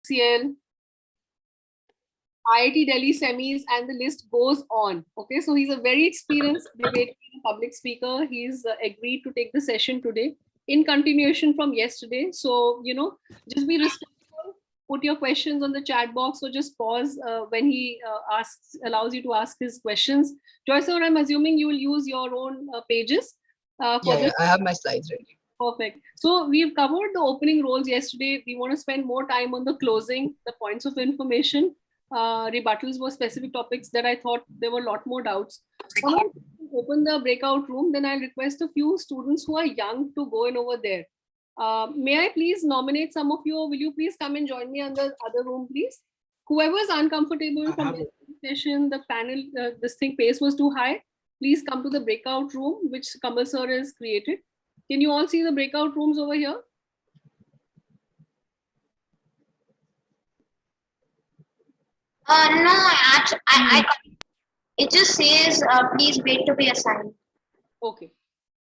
CL, IIT Delhi semis, and the list goes on. Okay, so he's a very experienced debater, public speaker. He's agreed to take the session today in continuation from yesterday. So, just be respectful, put your questions on the chat box, or just pause when he allows you to ask his questions. Joy sir, I'm assuming you will use your own pages. Yeah, I have my slides ready. Perfect. So we've covered the opening roles yesterday. We want to spend more time on the closing, the points of information. Rebuttals were specific topics that I thought there were a lot more doubts. Open the breakout room, then I'll request a few students who are young to go in over there. May I please nominate some of you, or will you please come and join me in the other room, please? Whoever is uncomfortable from the session, the panel, pace was too high, please come to the breakout room, which Kamal sir has created. Can you all see the breakout rooms over here? No, actually, it just says, please wait to be assigned. Okay,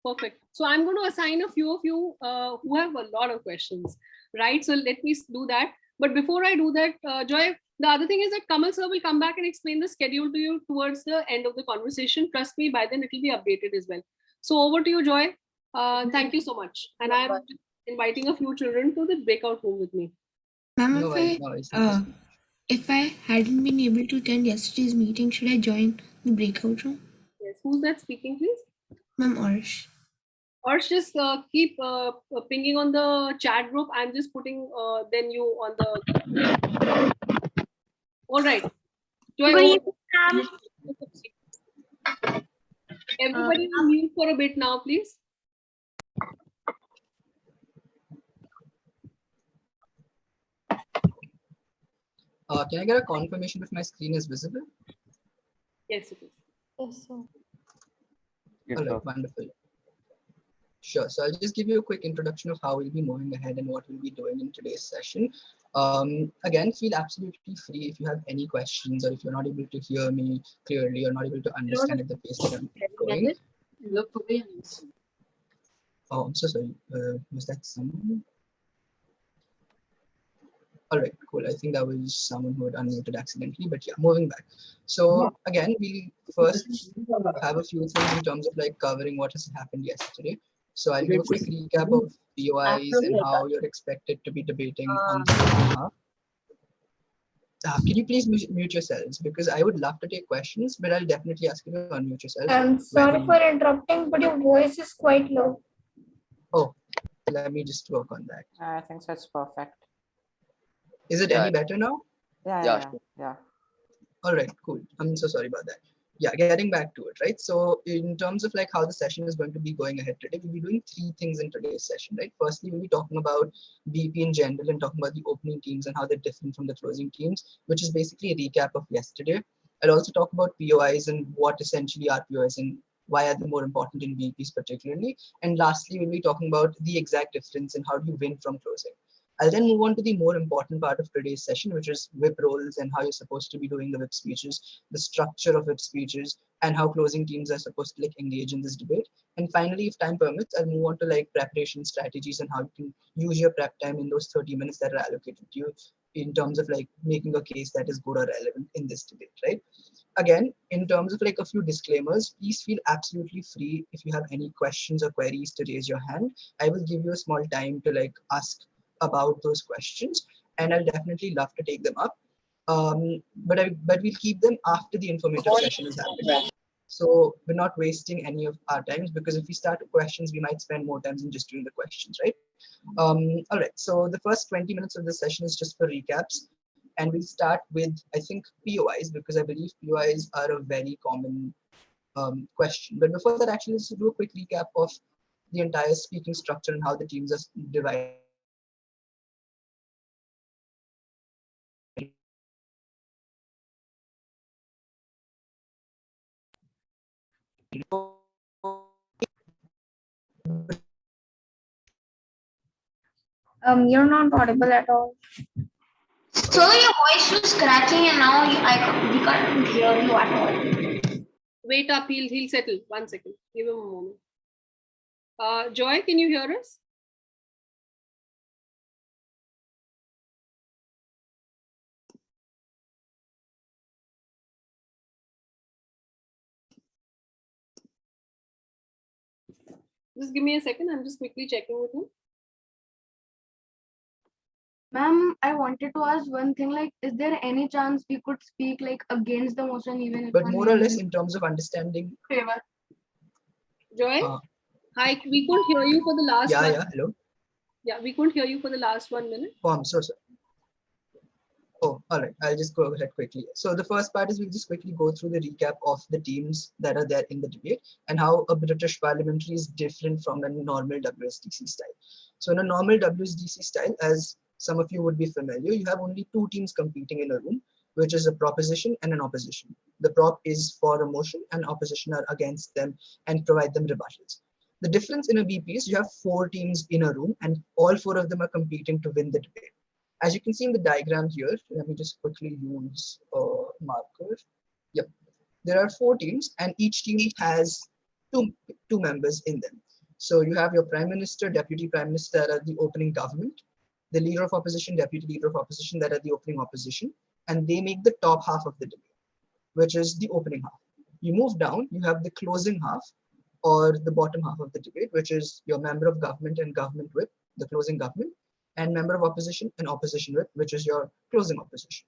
perfect. So I'm going to assign a few of you who have a lot of questions, right? So let me do that. But before I do that, Joy, the other thing is that Kamal sir will come back and explain the schedule to you towards the end of the conversation. Trust me, by then it will be updated as well. So over to you, Joy. Thank you so much. And I'm inviting a few children to the breakout room with me. Ma'am, if I hadn't been able to attend yesterday's meeting, should I join the breakout room? Yes, who's that speaking, please? Ma'am, Arsh. Arsh, just keep pinging on the chat group. I'm just putting then you on the... All right. Joy, everybody mute for a bit now, please. Can I get a confirmation if my screen is visible? Yes, it is. Yes, sir. All right, wonderful. Sure. So I'll just give you a quick introduction of how we'll be moving ahead and what we'll be doing in today's session. Again, feel absolutely free if you have any questions, or if you're not able to hear me clearly or not able to understand at the pace that I'm going. Oh, I'm so sorry. Was that someone? All right, cool. I think that was someone who had unmuted accidentally, but yeah, moving back. So again, we first have a few things in terms of like covering what has happened yesterday. So I'll give a quick recap of POIs and how you're expected to be debating on the second half. Can you please mute yourselves? Because I would love to take questions, but I'll definitely ask you to unmute yourselves. I'm sorry for interrupting, but your voice is quite low. Oh, let me just work on that. I think that's perfect. Is it any better now? Yeah. All right, cool. I'm so sorry about that. Yeah, getting back to it, right? So in terms of like how the session is going to be going ahead today, we'll be doing three things in today's session, right? Firstly, we'll be talking about BP in general and talking about the opening teams and how they're different from the closing teams, which is basically a recap of yesterday. I'll also talk about POIs and what essentially are POIs and why are they more important in BPs particularly. And lastly, we'll be talking about the exact difference and how do you win from closing. I'll then move on to the more important part of today's session, which is whip roles and how you're supposed to be doing the whip speeches, the structure of whip speeches, and how closing teams are supposed to like engage in this debate. And finally, if time permits, I'll move on to like preparation strategies and how you can use your prep time in those 30 minutes that are allocated to you in terms of like making a case that is good or relevant in this debate, right? Again, in terms of like a few disclaimers, please feel absolutely free if you have any questions or queries to raise your hand. I will give you a small time to like ask about those questions, and I'll definitely love to take them up. But we'll keep them after the informative session is happening. So we're not wasting any of our times, because if we start with questions, we might spend more time than just doing the questions, right? All right, so the first 20 minutes of the session is just for recaps. And we'll start with, I think, POIs, because I believe POIs are a very common question. But before that, actually, let's do a quick recap of the entire speaking structure and how the teams are divided. You're not audible at all. So your voice was scratching, and now we can't hear you at all. Wait up, he'll settle. 1 second. Give him a moment. Joy, can you hear us? Just give me a second. I'm just quickly checking with him. Ma'am, I wanted to ask one thing, like, is there any chance we could speak like against the motion even if But our more or name less is in terms of understanding. favor? Joy, Uh, hi. We couldn't hear you for the last yeah, one. yeah. Hello. Yeah, we couldn't hear you for the last 1 minute. Oh, I'm so sorry. Oh, all right. I'll just go ahead quickly. So the first part is we'll just quickly go through the recap of the teams that are there in the debate and how a British parliamentary is different from a normal WSDC style. So in a normal WSDC style, as some of you would be familiar, you have only two teams competing in a room, which is a proposition and an opposition. The prop is for a motion and opposition are against them and provide them rebuttals. The difference in a BP is you have four teams in a room and all four of them are competing to win the debate. As you can see in the diagram here, let me just quickly use a marker. Yep, there are four teams and each team has two members in them. So you have your prime minister, deputy prime minister that are the opening government, the leader of opposition, deputy leader of opposition that are the opening opposition, and they make the top half of the debate, which is the opening half. You move down, you have the closing half or the bottom half of the debate, which is your member of government and government whip, the closing government, and member of opposition and opposition whip, which is your closing opposition.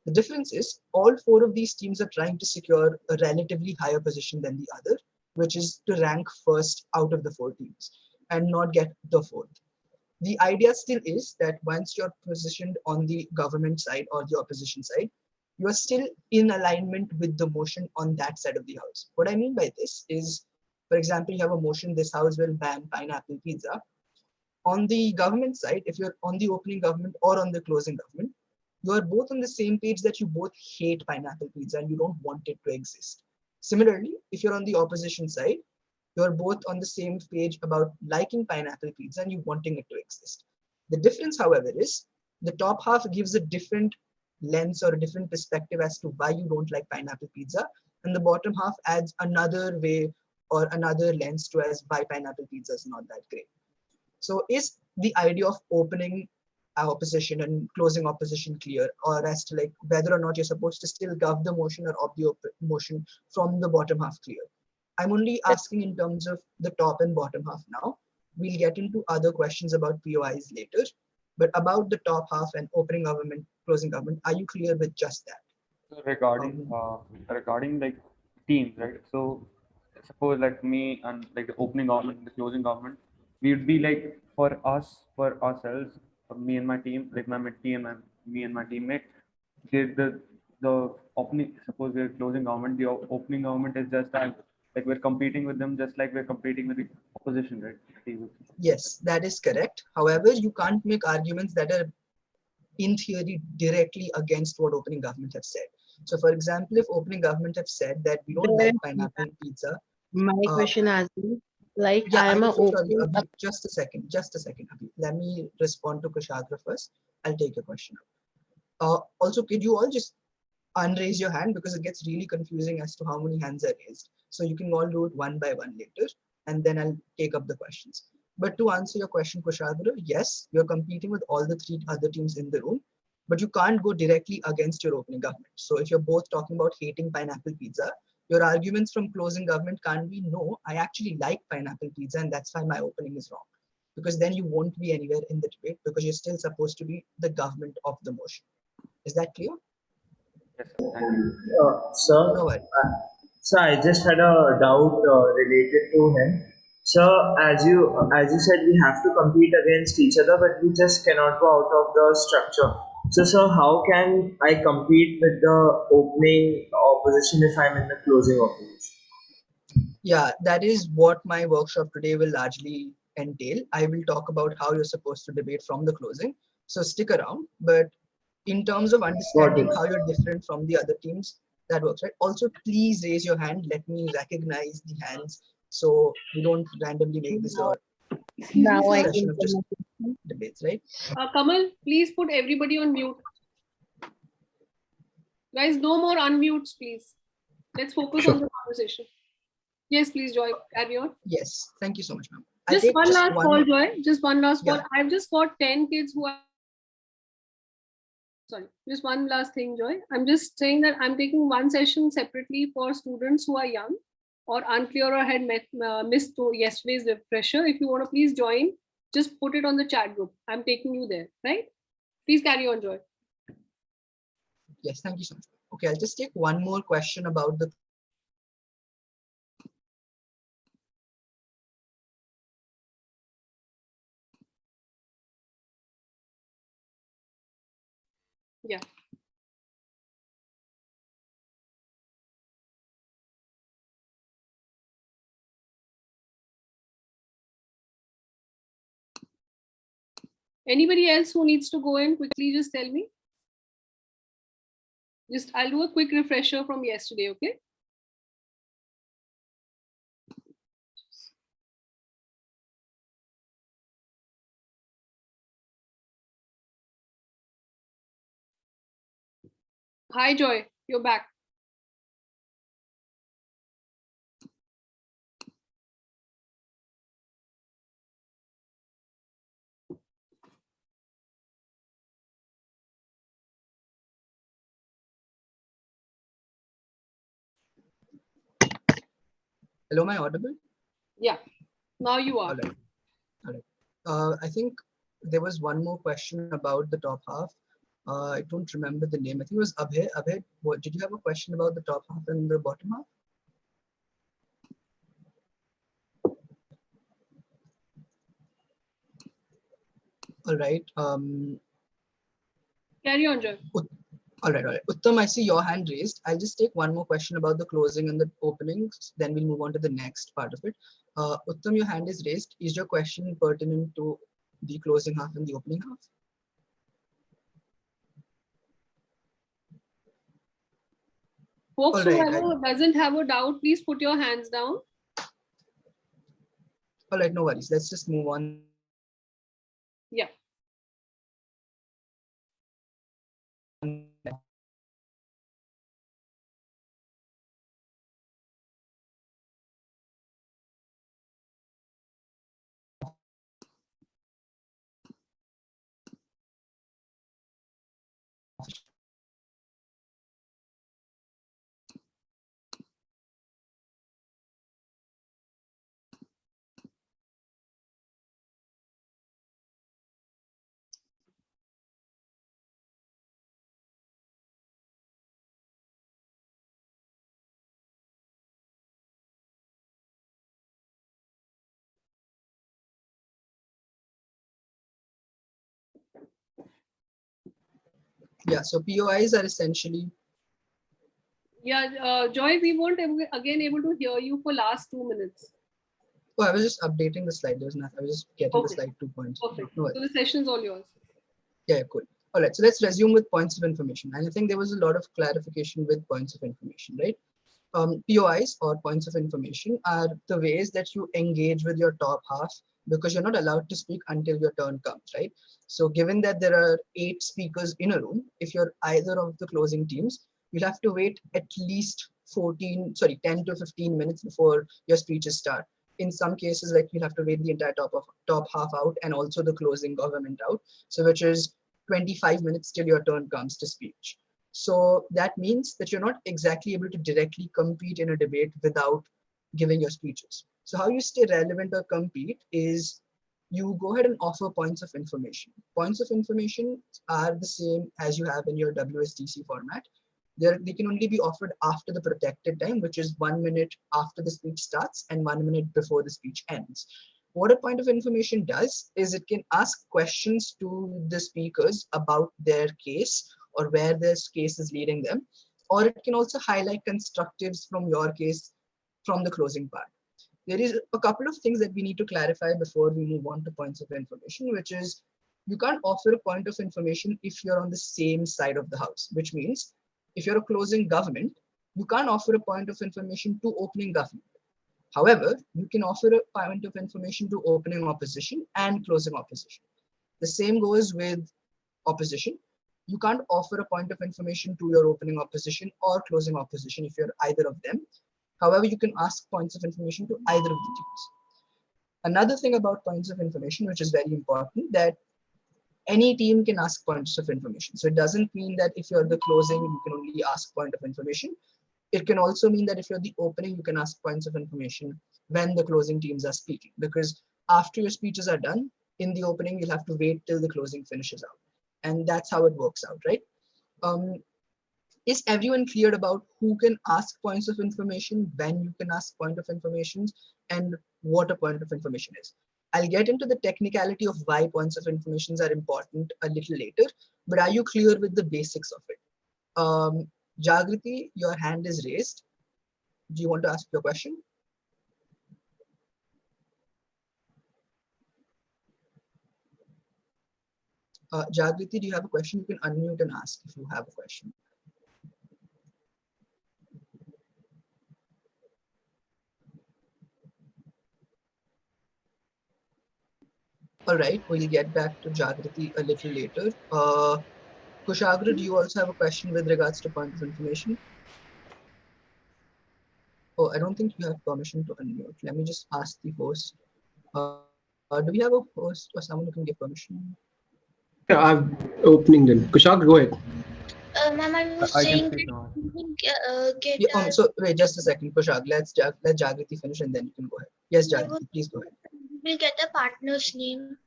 The difference is all four of these teams are trying to secure a relatively higher position than the other, which is to rank first out of the four teams and not get the fourth. The idea still is that once you're positioned on the government side or the opposition side, you are still in alignment with the motion on that side of the house. What I mean by this is, for example, you have a motion, this house will ban pineapple pizza. On the government side, if you're on the opening government or on the closing government, you are both on the same page that you both hate pineapple pizza and you don't want it to exist. Similarly, if you're on the opposition side, you're both on the same page about liking pineapple pizza and you wanting it to exist. The difference, however, is the top half gives a different lens or a different perspective as to why you don't like pineapple pizza, and the bottom half adds another way or another lens to as why pineapple pizza is not that great. So is the idea of opening opposition and closing opposition clear, or as to like whether or not you're supposed to still gov the motion or opt the motion from the bottom half clear? I'm only asking in terms of the top and bottom half now. We'll get into other questions about POIs later, but about the top half and opening government, closing government, are you clear with just that? So regarding like teams, right? So suppose like me and like the opening government, the closing government, we would be like for ourselves, me and my team, like my team and me and my teammate, the opening. Suppose we're closing government, the opening government is just like we're competing with them, just like we're competing with the opposition, right? Yes, that is correct. However, you can't make arguments that are in theory directly against what opening government have said. So for example, if opening government have said that we don't like pineapple pizza. My question as is, like, Yeah, I am I'm a so sorry, open. Abhi. Just a second, Abhi. Let me respond to Kushagra first. I'll take your question. Also, could you all just unraise your hand because it gets really confusing as to how many hands are raised. So you can all do it one by one later, and then I'll take up the questions. But to answer your question, Kushagra, yes, you're competing with all the three other teams in the room, but you can't go directly against your opening government. So if you're both talking about hating pineapple pizza, your arguments from closing government can't be, no, I actually like pineapple pizza and that's why my opening is wrong. Because then you won't be anywhere in the debate because you're still supposed to be the government of the motion. Is that clear? Yes, sir. Thank you. Sir, No worries. so I just had a doubt related to him. So as you said, we have to compete against each other, but we just cannot go out of the structure. So sir, how can I compete with the opening opposition if I'm in the closing opposition? Yeah, that is what my workshop today will largely entail. I will talk about how you're supposed to debate from the closing. So stick around. But in terms of understanding how you're different from the other teams, that works, right? Also, please raise your hand. Let me recognize the hands so we don't randomly make this a Now I session can of just debates, right? Kamal, please put everybody on mute. Guys, no more unmutes, please. Let's focus on the conversation. Yes, please, Joy, carry on. Yes, thank you so much, ma'am. Just one last call, Joy. Just one last call. Yeah. I've just got 10 kids who are. Sorry, just one last thing, Joy. I'm just saying that I'm taking one session separately for students who are young. or unclear or had missed yesterday's refresher, if you want to please join, just put it on the chat group. I'm taking you there, right? Please carry on, Joy. Yes, thank you so much. Okay, I'll just take one more question about the Yeah. Anybody else who needs to go in quickly, just tell me. I'll do a quick refresher from yesterday, okay? Hi, Joy, you're back. Hello, am I audible? Yeah, now you are. All right. I think there was one more question about the top half. I don't remember the name. I think it was Abhay. Abhay, did you have a question about the top half and the bottom half? All right. Carry on, Joy. All right. Uttam, I see your hand raised. I'll just take one more question about the closing and the openings. Then we'll move on to the next part of it. Uttam, your hand is raised. Is your question pertinent to the closing half and the opening half? Folks All right, who doesn't have a doubt, please put your hands down. All right, no worries. Let's just move on. Yeah. Yeah, so POIs are essentially. Yeah, Joy, we weren't again able to hear you for last 2 minutes. Oh, I was just updating the slide. There's nothing. I was just getting the slide 2 points. Perfect. No, so the session's all yours. Yeah, cool. All right, so let's resume with points of information. And I think there was a lot of clarification with points of information, right? POIs or points of information are the ways that you engage with your top half because you're not allowed to speak until your turn comes, right? So given that there are 8 speakers in a room, if you're either of the closing teams, you'll have to wait at least 10 to 15 minutes before your speeches start. In some cases, like you'll have to wait the entire top half out and also the closing government out. So which is 25 minutes till your turn comes to speech. So that means that you're not exactly able to directly compete in a debate without giving your speeches. So how you stay relevant or compete is you go ahead and offer points of information. Points of information are the same as you have in your WSTC format. They can only be offered after the protected time, which is 1 minute after the speech starts and 1 minute before the speech ends. What a point of information does is it can ask questions to the speakers about their case or where this case is leading them, or it can also highlight constructives from your case from the closing part. There is a couple of things that we need to clarify before we move on to points of information, which is you can't offer a point of information if you're on the same side of the house, which means if you're a closing government, you can't offer a point of information to opening government. However, you can offer a point of information to opening opposition and closing opposition. The same goes with opposition. You can't offer a point of information to your opening opposition or closing opposition if you're either of them. However, you can ask points of information to either of the teams. Another thing about points of information, which is very important, that any team can ask points of information. So it doesn't mean that if you're the closing, you can only ask point of information. It can also mean that if you're the opening, you can ask points of information when the closing teams are speaking, because after your speeches are done, in the opening, you'll have to wait till the closing finishes out. And that's how it works out, right? Is everyone clear about who can ask points of information, when you can ask point of information, and what a point of information is? I'll get into the technicality of why points of information are important a little later, but are you clear with the basics of it? Jagriti, your hand is raised. Do you want to ask your question? Jagriti, do you have a question? You can unmute and ask if you have a question. All right, we'll get back to Jagriti a little later. Kushagra, do you also have a question with regards to point of information? Oh, I don't think you have permission to unmute. Let me just ask the host. Do we have a host or someone who can give permission? Yeah, I'm opening them. Kushag, go ahead. Ma'am, I was I saying can speak that now. we can get Yeah, so wait just a second, Kushag. Let Jagriti finish and then you can go ahead. Yes, Jagriti, please go ahead. we'll get the partner's name.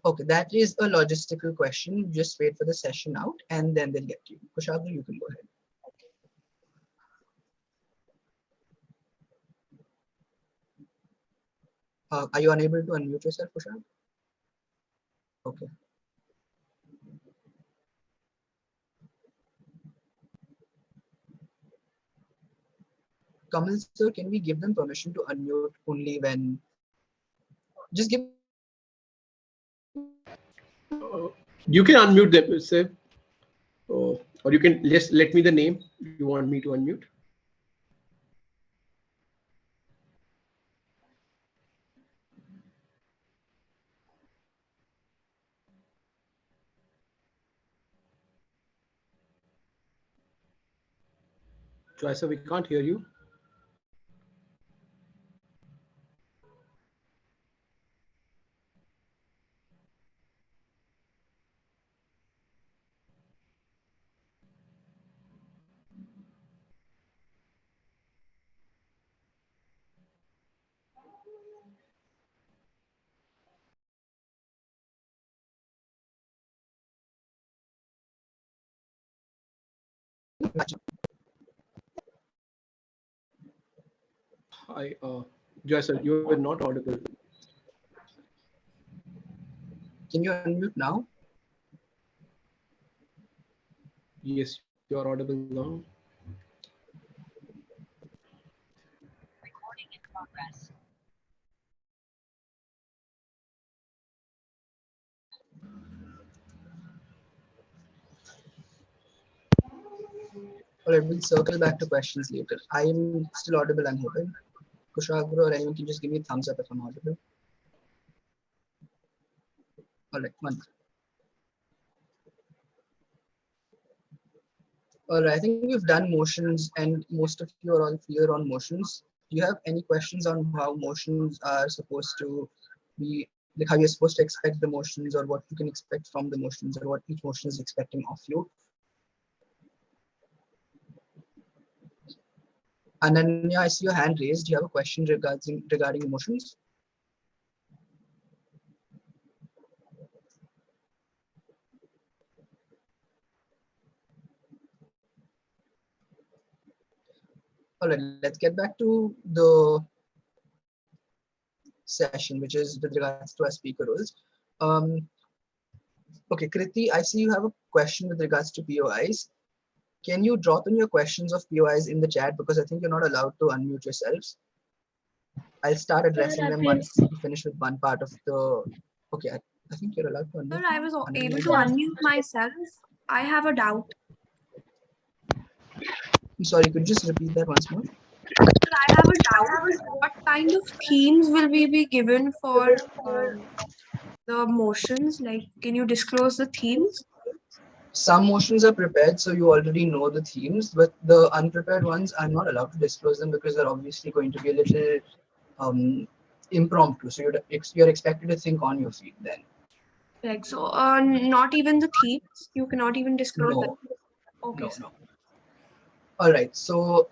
Okay, that is a logistical question. Just wait for the session out and then they'll get you. Kushagra, you can go ahead. Are you unable to unmute yourself, Kushagra? Okay. Kamal sir, can we give them permission to unmute only when? Just give. You can unmute them, sir. Or you can just let me the name you want me to unmute. Joy, sir, we can't hear you. Hi, Joy, sir, you were not audible. Can you unmute now? Yes, you are audible now. Recording in progress. All right, we'll circle back to questions later. I am still audible, I'm hoping. Kushagra or anyone can just give me a thumbs up if I'm audible. All right, one. All right, I think we've done motions and most of you are all clear on motions. Do you have any questions on how motions are supposed to be, like how you're supposed to expect the motions or what you can expect from the motions or what each motion is expecting of you? Ananya, I see your hand raised. Do you have a question regarding emotions? All right, let's get back to the session, which is with regards to our speaker roles. Okay, Kriti, I see you have a question with regards to POIs. Can you drop in your questions of POIs in the chat because I think you're not allowed to unmute yourselves. I'll start addressing them once we finish with one part of the. Okay, I think you're allowed to unmute. Sir, I was able to unmute myself. I have a doubt. I'm sorry, could you just repeat that once more? Sir, I have a doubt. What kind of themes will we be given for the motions? Like, can you disclose the themes? Some motions are prepared, so you already know the themes, but the unprepared ones, I'm not allowed to disclose them because they're obviously going to be a little impromptu. So you're expected to think on your feet then. Like, so not even the themes? You cannot even disclose them? Okay, No, sir. no. All right. So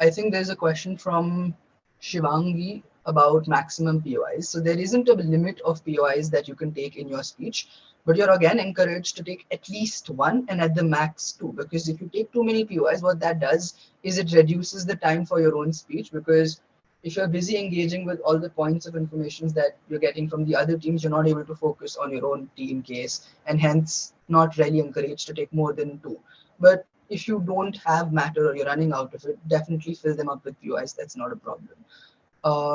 I think there's a question from Shivangi about maximum POIs. So there isn't a limit of POIs that you can take in your speech, but you're again encouraged to take at least one and at the max two, because if you take too many POIs, what that does is it reduces the time for your own speech, because if you're busy engaging with all the points of information that you're getting from the other teams, you're not able to focus on your own team case, and hence not really encouraged to take more than two. But if you don't have matter or you're running out of it, definitely fill them up with POIs. That's not a problem.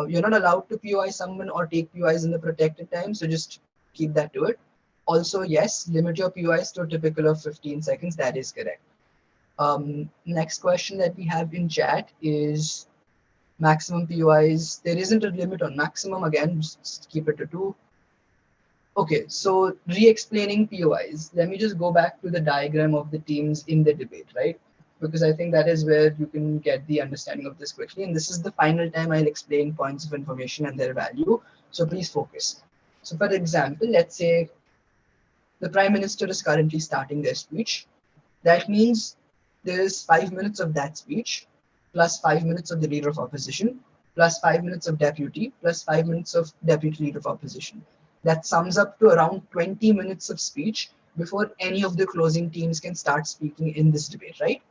You're not allowed to POI someone or take POIs in the protected time, so just keep that to it. Also, yes, limit your POIs to a typical of 15 seconds. That is correct. Next question that we have in chat is maximum POIs. There isn't a limit on maximum. Again, just keep it to two. Okay, so re-explaining POIs. Let me just go back to the diagram of the teams in the debate, right? Because I think that is where you can get the understanding of this quickly. And this is the final time I'll explain points of information and their value. So please focus. So for example, let's say the Prime Minister is currently starting their speech. That means there is 5 minutes of that speech, plus 5 minutes of the Leader of Opposition, plus 5 minutes of Deputy, plus 5 minutes of Deputy Leader of Opposition. That sums up to around 20 minutes of speech before any of the closing teams can start speaking in this debate, right?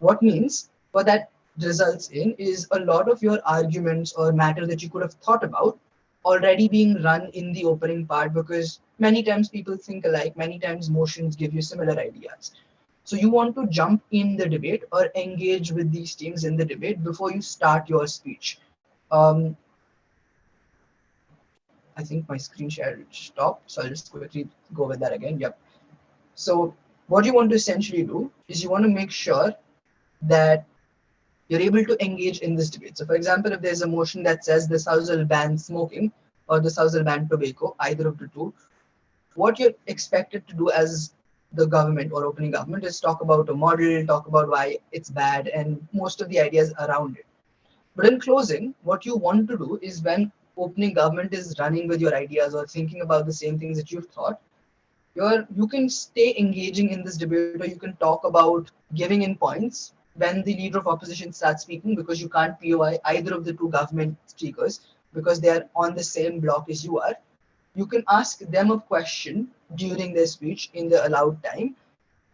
What means what that results in is a lot of your arguments or matter that you could have thought about already being run in the opening part, because many times people think alike, many times motions give you similar ideas. So you want to jump in the debate or engage with these teams in the debate before you start your speech. I think my screen share stopped, so I'll just quickly go with that again. Yep. So what you want to essentially do is you want to make sure that you're able to engage in this debate. So for example, if there's a motion that says this house will ban smoking or this house will ban tobacco, either of the two, what you're expected to do as the government or opening government is talk about a model, talk about why it's bad, and most of the ideas around it. But in closing, what you want to do is when opening government is running with your ideas or thinking about the same things that you've thought, you can stay engaging in this debate, or you can talk about giving in points when the Leader of Opposition starts speaking, because you can't POI either of the two government speakers because they are on the same block as you are. You can ask them a question during their speech in the allowed time,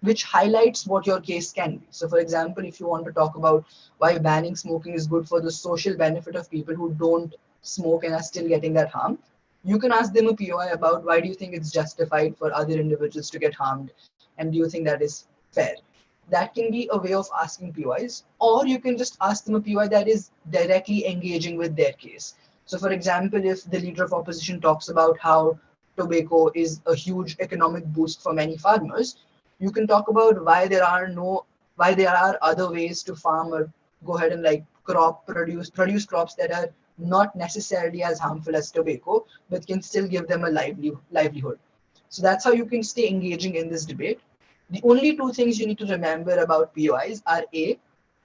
which highlights what your case can be. So for example, if you want to talk about why banning smoking is good for the social benefit of people who don't smoke and are still getting that harm, you can ask them a POI about why do you think it's justified for other individuals to get harmed, and do you think that is fair? That can be a way of asking POIs, or you can just ask them a POI that is directly engaging with their case. So for example, if the Leader of Opposition talks about how tobacco is a huge economic boost for many farmers, you can talk about why there are other ways to farm or go ahead and like produce crops that are not necessarily as harmful as tobacco, but can still give them a livelihood. So that's how you can stay engaging in this debate. The only two things you need to remember about POIs are A,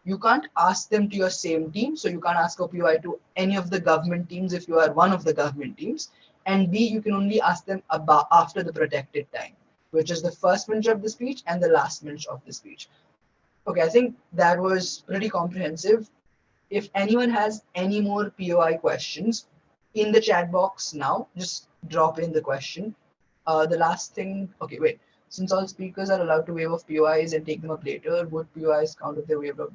you can't ask them to your same team, so you can't ask a POI to any of the government teams if you are one of the government teams. And B, you can only ask them about after the protected time, which is the first minute of the speech and the last minute of the speech. Okay, I think that was pretty comprehensive. If anyone has any more POI questions in the chat box now, just drop in the question. The last thing, okay, wait. Since all speakers are allowed to waive off POIs and take them up later, would POIs count if they're waived off?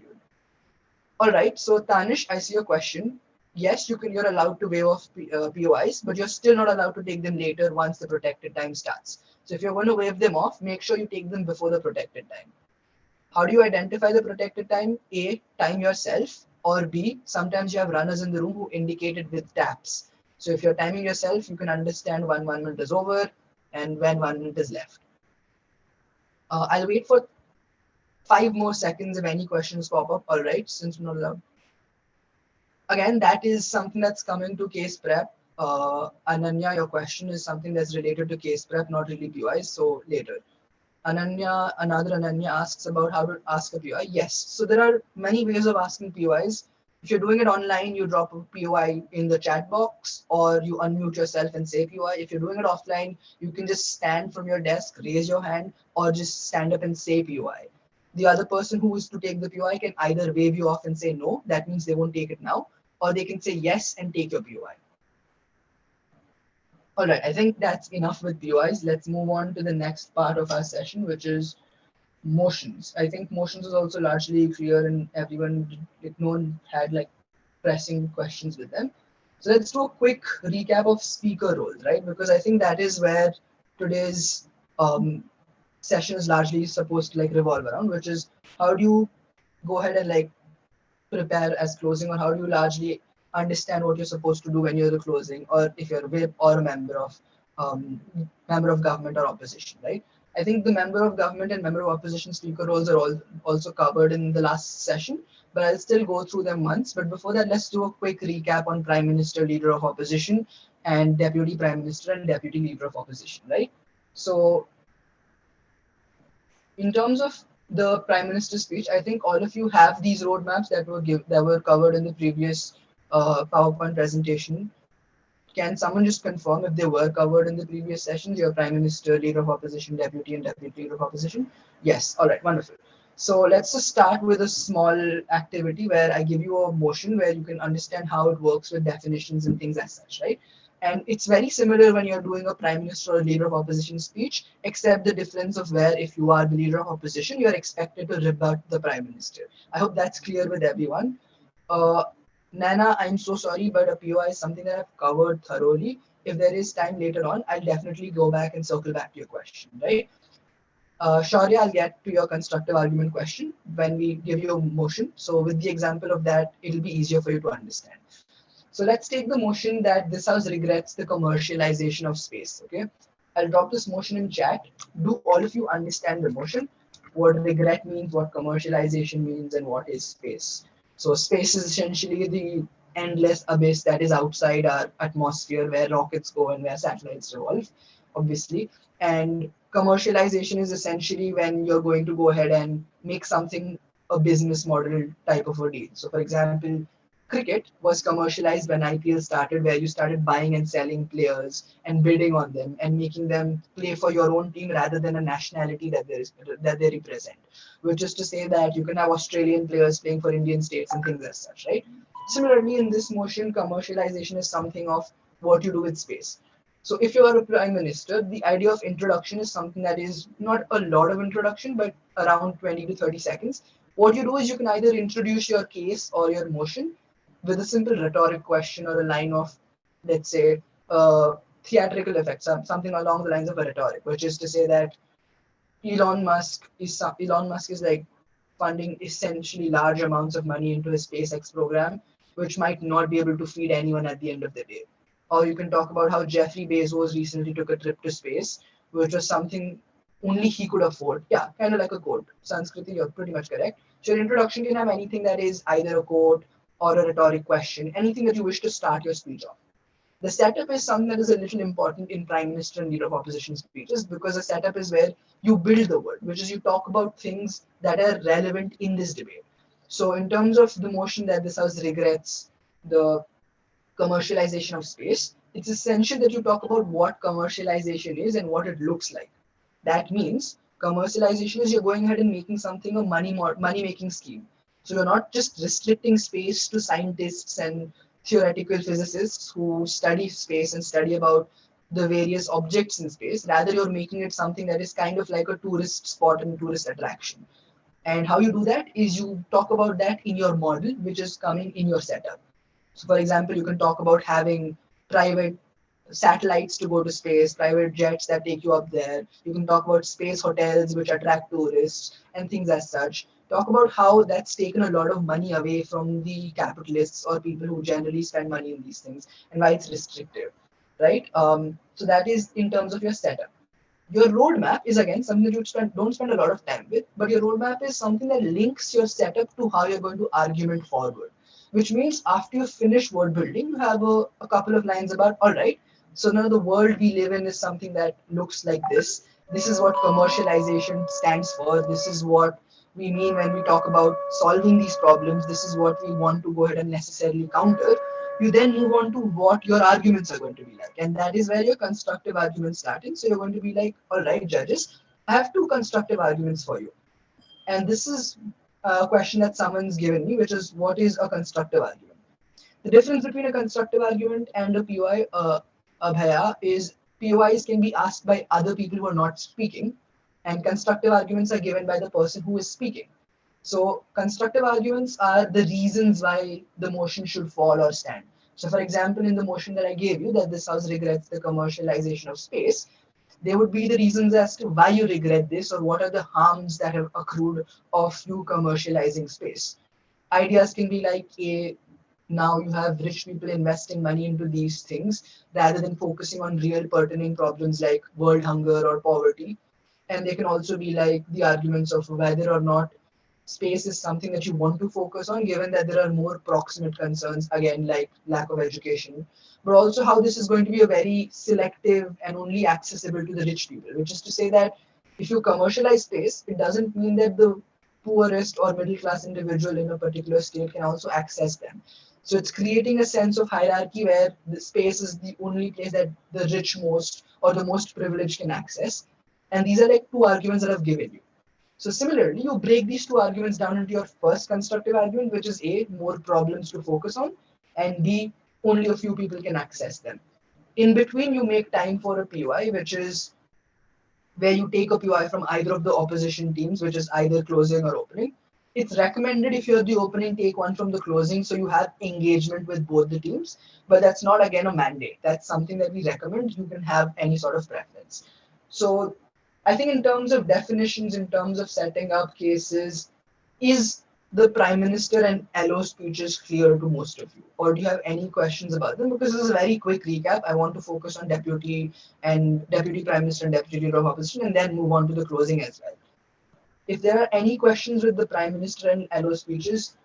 All right, so Tanish, I see your question. Yes, you're allowed to waive off POIs, but you're still not allowed to take them later once the protected time starts. So if you're going to waive them off, make sure you take them before the protected time. How do you identify the protected time? A, time yourself, or B, sometimes you have runners in the room who indicate it with taps. So if you're timing yourself, you can understand when 1 minute is over and when 1 minute is left. I'll wait for 5 more seconds if any questions pop up. All right, since we're not allowed. Again, that is something that's coming to case prep. Ananya, your question is something that's related to case prep, not really POIs, so later. Another Ananya asks about how to ask a POI. Yes, so there are many ways of asking POIs. If you're doing it online, you drop a POI in the chat box, or you unmute yourself and say POI. If you're doing it offline, you can just stand from your desk, raise your hand, or just stand up and say POI. The other person who is to take the POI can either wave you off and say no, that means they won't take it now, or they can say yes and take your POI. All right, I think that's enough with POIs. Let's move on to the next part of our session, which is motions. I think motions is also largely clear and no one had like pressing questions with them. So let's do a quick recap of speaker roles, right? Because I think that is where today's session is largely supposed to like revolve around, which is how do you go ahead and like prepare as closing, or how do you largely understand what you're supposed to do when you're the closing, or if you're a whip or a member of government or opposition, right? I think the member of government and member of opposition speaker roles are all also covered in the last session, but I'll still go through them once. But before that, let's do a quick recap on Prime Minister, Leader of Opposition, and Deputy Prime Minister and Deputy Leader of Opposition, right? So in terms of the Prime Minister's speech, I think all of you have these roadmaps that were covered in the previous PowerPoint presentation. Can someone just confirm if they were covered in the previous sessions? Your Prime Minister, Leader of Opposition, Deputy, and Deputy Leader of Opposition? Yes. All right. Wonderful. So let's just start with a small activity where I give you a motion where you can understand how it works with definitions and things as such, right? And it's very similar when you're doing a Prime Minister or Leader of Opposition speech, except the difference of where if you are the Leader of Opposition, you're expected to rebut the Prime Minister. I hope that's clear with everyone. Nana, I'm so sorry, but a POI is something that I've covered thoroughly. If there is time later on, I'll definitely go back and circle back to your question, right? Shaurya, I'll get to your constructive argument question when we give you a motion. So with the example of that, it'll be easier for you to understand. So let's take the motion that this house regrets the commercialization of space, okay? I'll drop this motion in chat. Do all of you understand the motion? What regret means, what commercialization means, and what is space? So space is essentially the endless abyss that is outside our atmosphere where rockets go and where satellites revolve, obviously. And commercialization is essentially when you're going to go ahead and make something a business model type of a deal. So for example, cricket was commercialized when IPL started, where you started buying and selling players and bidding on them and making them play for your own team rather than a nationality that they represent. Which is to say that you can have Australian players playing for Indian states and things as such, right? Similarly, in this motion, commercialization is something of what you do with space. So if you are a prime minister, the idea of introduction is something that is not a lot of introduction, but around 20 to 30 seconds. What you do is you can either introduce your case or your motion with a simple rhetoric question or a line of, let's say, theatrical effects, something along the lines of a rhetoric, which is to say that Elon Musk is like funding essentially large amounts of money into a SpaceX program, which might not be able to feed anyone at the end of the day. Or you can talk about how Jeffrey Bezos recently took a trip to space, which was something only he could afford. Yeah, kind of like a quote. Sanskriti, you're pretty much correct. So your introduction can have anything that is either a quote or a rhetoric question, anything that you wish to start your speech off. The setup is something that is a little important in Prime Minister and Leader of Opposition speeches, because the setup is where you build the word, which is you talk about things that are relevant in this debate. So in terms of the motion that this House regrets the commercialization of space, it's essential that you talk about what commercialization is and what it looks like. That means commercialization is you're going ahead and making something a money making scheme. So you're not just restricting space to scientists and theoretical physicists who study space and study about the various objects in space. Rather, you're making it something that is kind of like a tourist spot and tourist attraction. And how you do that is you talk about that in your model, which is coming in your setup. So for example, you can talk about having private satellites to go to space, private jets that take you up there. You can talk about space hotels which attract tourists and things as such. Talk about how that's taken a lot of money away from the capitalists or people who generally spend money in these things and why it's restrictive, right? So that is in terms of your setup. Your roadmap is again something that you don't spend a lot of time with, but your roadmap is something that links your setup to how you're going to argument forward. Which means after you finish word building, you have a couple of lines about, all right, so now the world we live in is something that looks like this. This is what commercialization stands for. This is what we mean when we talk about solving these problems. This is what we want to go ahead and necessarily counter. You then move on to what your arguments are going to be like. And that is where your constructive arguments start in. So you're going to be like, all right, judges, I have two constructive arguments for you. And this is a question that someone's given me, which is what is a constructive argument? The difference between a constructive argument and a POI, Abhaya, is POIs can be asked by other people who are not speaking, and constructive arguments are given by the person who is speaking. So constructive arguments are the reasons why the motion should fall or stand. So for example, in the motion that I gave you, that this house regrets the commercialization of space, there would be the reasons as to why you regret this or what are the harms that have accrued of you commercializing space. Ideas can be like, now you have rich people investing money into these things rather than focusing on real pertinent problems like world hunger or poverty. And they can also be like the arguments of whether or not space is something that you want to focus on, given that there are more proximate concerns, again, like lack of education, but also how this is going to be a very selective and only accessible to the rich people, which is to say that if you commercialize space, it doesn't mean that the poorest or middle class individual in a particular state can also access them. So it's creating a sense of hierarchy where the space is the only place that the rich most or the most privileged can access. And these are like two arguments that I've given you. So similarly, you break these two arguments down into your first constructive argument, which is A, more problems to focus on, and B, only a few people can access them. In between, you make time for a POI, which is where you take a POI from either of the opposition teams, which is either closing or opening. It's recommended if you're the opening, take one from the closing, so you have engagement with both the teams. But that's not, again, a mandate. That's something that we recommend. You can have any sort of preference. So I think in terms of definitions, in terms of setting up cases, is the Prime Minister and LO speeches clear to most of you? Or do you have any questions about them? Because this is a very quick recap. I want to focus on Deputy Prime Minister and Deputy Leader of Opposition and then move on to the closing as well. If there are any questions with the Prime Minister and LO speeches,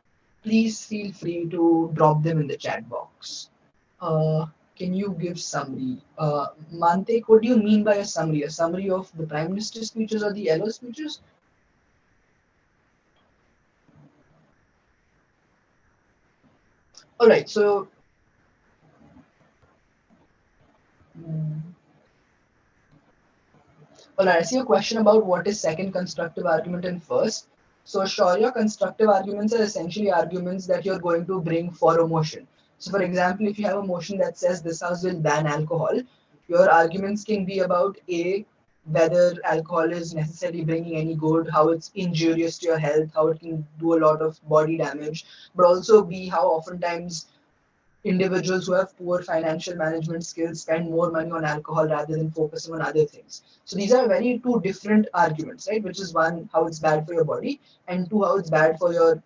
please feel free to drop them in the chat box. Can you give summary? Mantek, what do you mean by a summary? A summary of the Prime Minister's speeches or the LO speeches? All right, so all right, I see a question about what is second constructive argument and first. So Shaurya, constructive arguments are essentially arguments that you're going to bring for a motion. So for example, if you have a motion that says this house will ban alcohol, your arguments can be about A, whether alcohol is necessarily bringing any good, how it's injurious to your health, how it can do a lot of body damage, but also B, how oftentimes individuals who have poor financial management skills spend more money on alcohol rather than focusing on other things. So these are very two different arguments, right? Which is one, how it's bad for your body, and two, how it's bad for your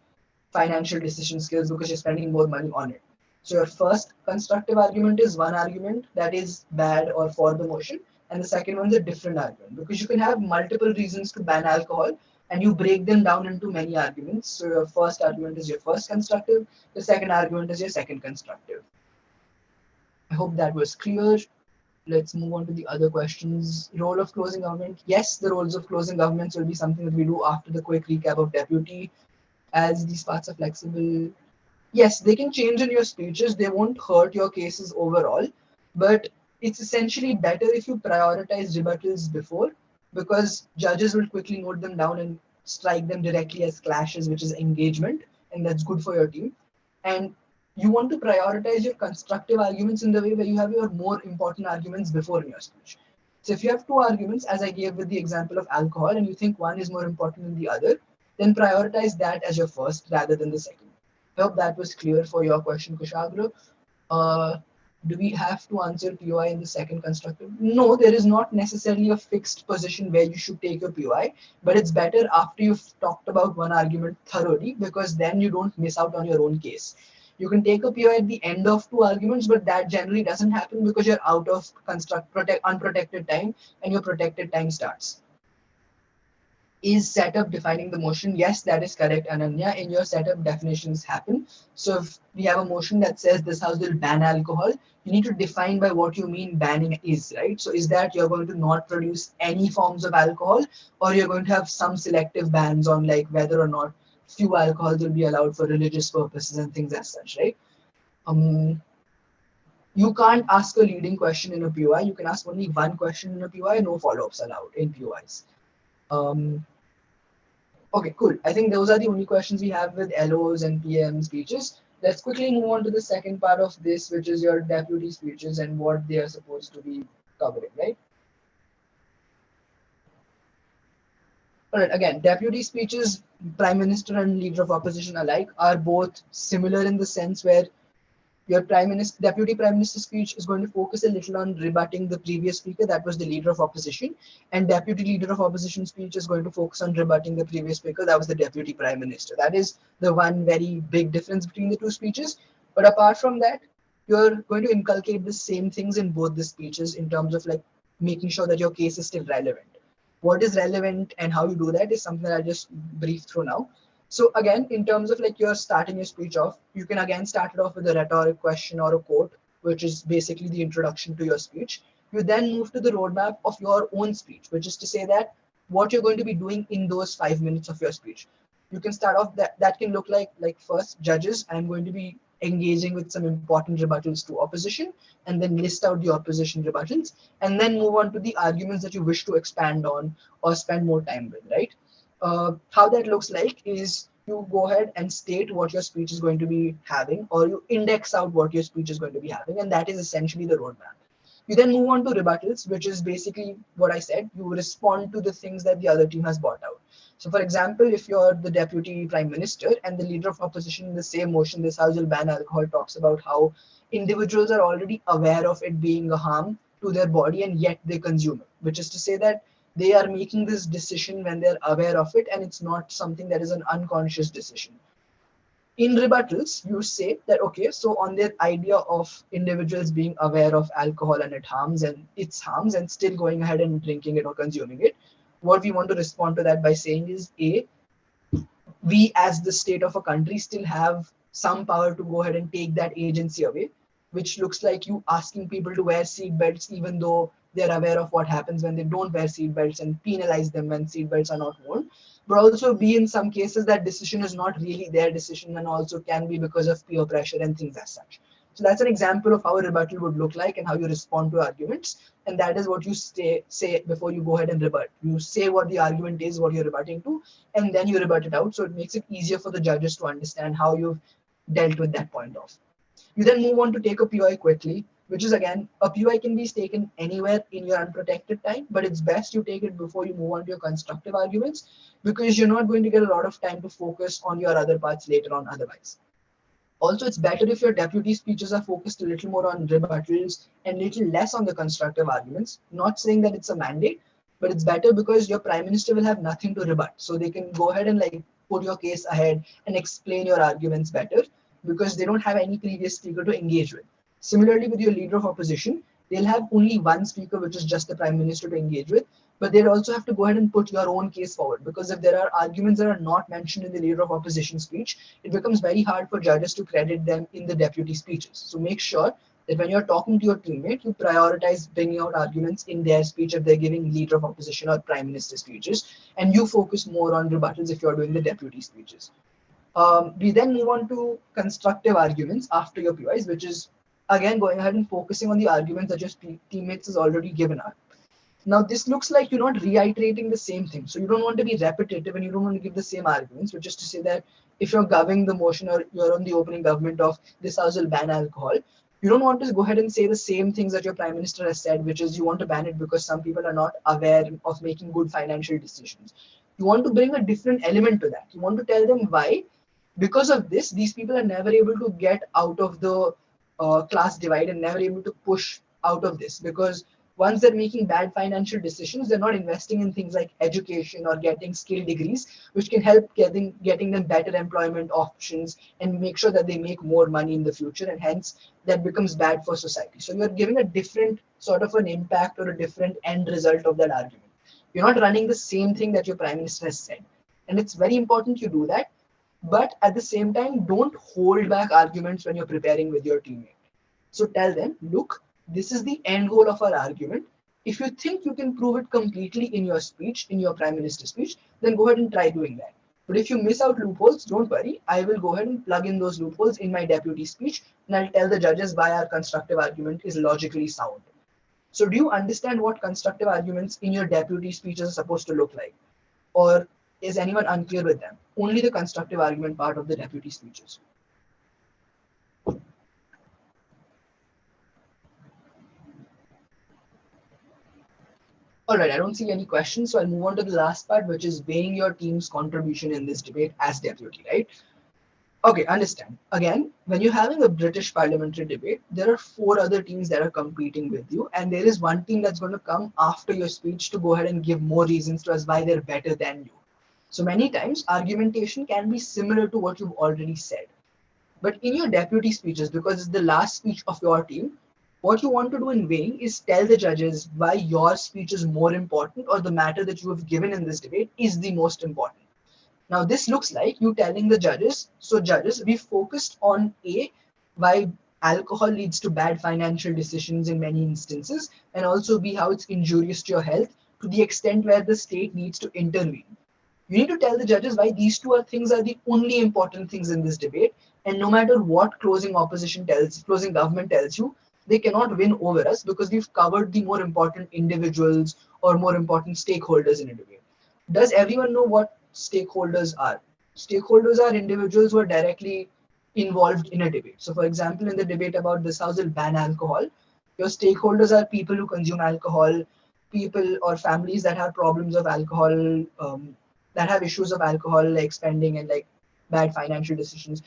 financial decision skills because you're spending more money on it. So your first constructive argument is one argument that is bad or for the motion, and the second one is a different argument because you can have multiple reasons to ban alcohol and you break them down into many arguments. So your first argument is your first constructive, the second argument is your second constructive. I hope that was clear. Let's move on to the other questions. Role of closing government. Yes, the roles of closing governments will be something that we do after the quick recap of deputy, as these parts are flexible. Yes, they can change in your speeches. They won't hurt your cases overall, but it's essentially better if you prioritize rebuttals before, because judges will quickly note them down and strike them directly as clashes, which is engagement, and that's good for your team. And you want to prioritize your constructive arguments in the way where you have your more important arguments before in your speech. So if you have two arguments, as I gave with the example of alcohol, and you think one is more important than the other, then prioritize that as your first rather than the second. I hope that was clear for your question, Kushagra. Do we have to answer POI in the second constructive? No, there is not necessarily a fixed position where you should take your POI, but it's better after you've talked about one argument thoroughly because then you don't miss out on your own case. You can take a POI at the end of two arguments, but that generally doesn't happen because you're out of unprotected time and your protected time starts. Is setup defining the motion? Yes, that is correct, Ananya. In your setup, definitions happen. So if we have a motion that says this house will ban alcohol, you need to define by what you mean banning is, right? So is that you're going to not produce any forms of alcohol, or you're going to have some selective bans on like whether or not few alcohols will be allowed for religious purposes and things as such, right? You can't ask a leading question in a POI. You can ask only one question in a POI, no follow-ups allowed in POIs. Okay, cool. I think those are the only questions we have with LOs and PM speeches. Let's quickly move on to the second part of this, which is your deputy speeches and what they are supposed to be covering, right? All right, again, deputy speeches, prime minister and leader of opposition alike, are both similar in the sense where your deputy prime minister speech is going to focus a little on rebutting the previous speaker, that was the leader of opposition, and deputy leader of opposition speech is going to focus on rebutting the previous speaker, that was the deputy prime minister. That is the one very big difference between the two speeches. But apart from that, you're going to inculcate the same things in both the speeches in terms of like making sure that your case is still relevant. What is relevant and how you do that is something that I just brief through now. So again, in terms of like you're starting your speech off, you can again start it off with a rhetoric question or a quote, which is basically the introduction to your speech. You then move to the roadmap of your own speech, which is to say that what you're going to be doing in those 5 minutes of your speech. You can start off that can look like first, judges, I'm going to be engaging with some important rebuttals to opposition, and then list out the opposition rebuttals, and then move on to the arguments that you wish to expand on or spend more time with, right? How that looks like is you go ahead and state what your speech is going to be having, or you index out what your speech is going to be having, and that is essentially the roadmap. You then move on to rebuttals, which is basically what I said. You respond to the things that the other team has brought out. So, for example, if you're the deputy prime minister and the leader of opposition in the same motion, this House will ban alcohol, talks about how individuals are already aware of it being a harm to their body and yet they consume it, which is to say that they are making this decision when they're aware of it and it's not something that is an unconscious decision. In rebuttals, you say that, okay, so on the idea of individuals being aware of alcohol and its harms and still going ahead and drinking it or consuming it, what we want to respond to that by saying is, A, we as the state of a country still have some power to go ahead and take that agency away, which looks like you asking people to wear seat belts even though they're aware of what happens when they don't wear seat belts, and penalize them when seat belts are not worn. But also be in some cases that decision is not really their decision and also can be because of peer pressure and things as such. So that's an example of how a rebuttal would look like and how you respond to arguments. And that is what you say before you go ahead and rebut. You say what the argument is, what you're rebutting to, and then you rebut it out. So it makes it easier for the judges to understand how you've dealt with that point off. You then move on to take a POI quickly, which is again, a POI can be taken anywhere in your unprotected time, but it's best you take it before you move on to your constructive arguments, because you're not going to get a lot of time to focus on your other parts later on otherwise. Also, it's better if your deputy speeches are focused a little more on rebuttals and little less on the constructive arguments. Not saying that it's a mandate, but it's better because your prime minister will have nothing to rebut. So they can go ahead and like put your case ahead and explain your arguments better because they don't have any previous speaker to engage with. Similarly, with your leader of opposition, they'll have only one speaker, which is just the prime minister to engage with, but they'll also have to go ahead and put your own case forward, because if there are arguments that are not mentioned in the leader of opposition speech, it becomes very hard for judges to credit them in the deputy speeches. So make sure that when you're talking to your teammate, you prioritize bringing out arguments in their speech if they're giving leader of opposition or prime minister speeches, and you focus more on rebuttals if you're doing the deputy speeches. We then move on to constructive arguments after your POIs, which is again going ahead and focusing on the arguments that your teammates has already given out. Now, this looks like you're not reiterating the same thing. So you don't want to be repetitive and you don't want to give the same arguments, which is to say that if you're governing the motion or you're on the opening government of this house will ban alcohol, you don't want to go ahead and say the same things that your prime minister has said, which is you want to ban it because some people are not aware of making good financial decisions. You want to bring a different element to that. You want to tell them why, because of this, these people are never able to get out of the class divide and never able to push out of this, because once they're making bad financial decisions, they're not investing in things like education or getting skill degrees, which can help getting them better employment options and make sure that they make more money in the future, and hence that becomes bad for society. So you're giving a different sort of an impact or a different end result of that argument. You're not running the same thing that your prime minister has said. And it's very important you do that. But at the same time, don't hold back arguments when you're preparing with your teammate. So tell them, look, this is the end goal of our argument. If you think you can prove it completely in your speech, in your prime minister speech, then go ahead and try doing that. But if you miss out loopholes, don't worry. I will go ahead and plug in those loopholes in my deputy speech, and I'll tell the judges why our constructive argument is logically sound. So do you understand what constructive arguments in your deputy speeches are supposed to look like? Or Is anyone unclear with them? Only the constructive argument part of the deputy speeches. All right, I don't see any questions, so I'll move on to the last part, which is weighing your team's contribution in this debate as deputy, right? Okay, understand. Again, when you're having a British parliamentary debate, there are 4 other teams that are competing with you, and there is one team that's going to come after your speech to go ahead and give more reasons to us why they're better than you. So many times, argumentation can be similar to what you've already said. But in your deputy speeches, because it's the last speech of your team, what you want to do in weighing is tell the judges why your speech is more important or the matter that you have given in this debate is the most important. Now, this looks like you telling the judges, so judges, we focused on A, why alcohol leads to bad financial decisions in many instances, and also B, how it's injurious to your health to the extent where the state needs to intervene. You need to tell the judges why these two things are the only important things in this debate, and no matter what closing government tells you, they cannot win over us because we've covered the more important individuals or more important stakeholders in a debate. Does everyone know what stakeholders are? Stakeholders are individuals who are directly involved in a debate. So, for example, in the debate about this house will ban alcohol, your stakeholders are people who consume alcohol, people or families that have problems of alcohol, that have issues of alcohol like spending and like bad financial decisions,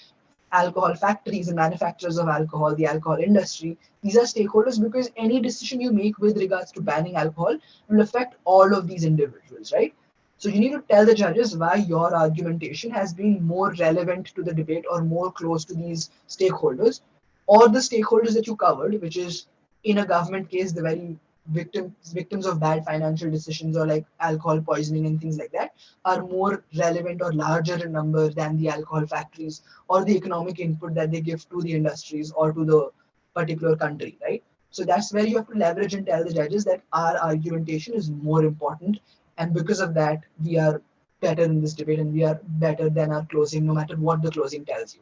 alcohol factories and manufacturers of alcohol, the alcohol industry. These are stakeholders because any decision you make with regards to banning alcohol will affect all of these individuals, right? So you need to tell the judges why your argumentation has been more relevant to the debate or more close to these stakeholders or the stakeholders that you covered, which is in a government case, the very victims of bad financial decisions or like alcohol poisoning and things like that are more relevant or larger in number than the alcohol factories or the economic input that they give to the industries or to the particular country, right? So that's where you have to leverage and tell the judges that our argumentation is more important, and because of that, we are better in this debate and we are better than our closing, no matter what the closing tells you.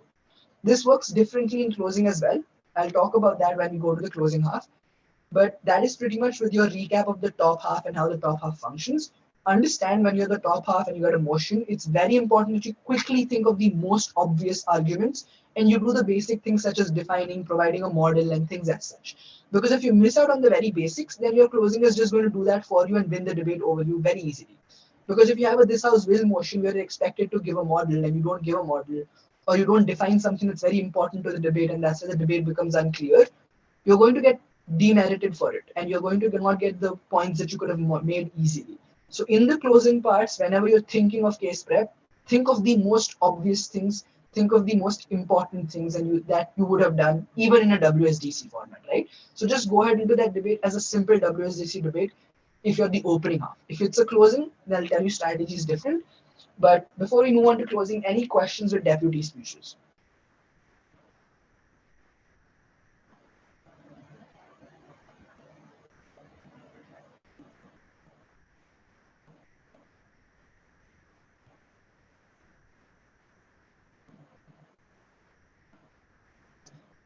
This works differently in closing as well. I'll talk about that when we go to the closing half. But that is pretty much with your recap of the top half and how the top half functions. Understand when you're the top half and you got a motion, it's very important that you quickly think of the most obvious arguments and you do the basic things such as defining, providing a model and things as such. Because if you miss out on the very basics, then your closing is just going to do that for you and win the debate over you very easily. Because if you have a this house will motion where you're expected to give a model and you don't give a model, or you don't define something that's very important to the debate and that's why the debate becomes unclear, you're going to get demerited for it and you're going to not get the points that you could have made easily. So in the closing parts, whenever you're thinking of case prep, think of the most obvious things, think of the most important things that you would have done even in a WSDC format, right? So just go ahead into that debate as a simple WSDC debate if you're the opening half. If it's a closing, then I'll tell you strategy is different. But before we move on to closing, any questions with deputy speeches?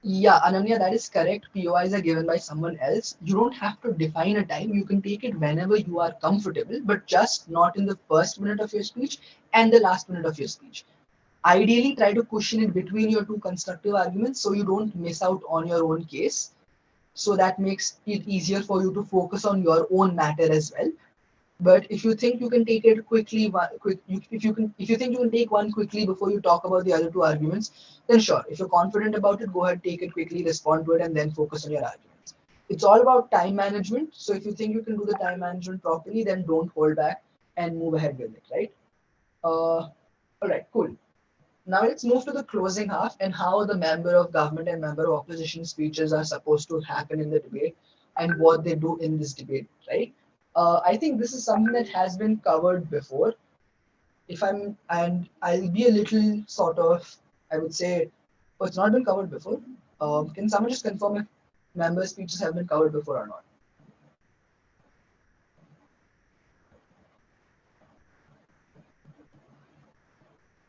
Yeah, Ananya, that is correct. POIs are given by someone else. You don't have to define a time. You can take it whenever you are comfortable, but just not in the first minute of your speech and the last minute of your speech. Ideally, try to cushion it between your two constructive arguments so you don't miss out on your own case. So that makes it easier for you to focus on your own matter as well. But if you think you can take it quickly, if you think you can take one quickly before you talk about the other two arguments, then sure. If you're confident about it, go ahead, take it quickly, respond to it, and then focus on your arguments. It's all about time management. So if you think you can do the time management properly, then don't hold back and move ahead with it, right? All right, cool. Now let's move to the closing half and how the member of government and member of opposition speeches are supposed to happen in the debate and what they do in this debate, right? I think this is something that has been covered before. And I'll be a little sort of, I would say, oh, it's not been covered before. Can someone just confirm if member speeches have been covered before or not?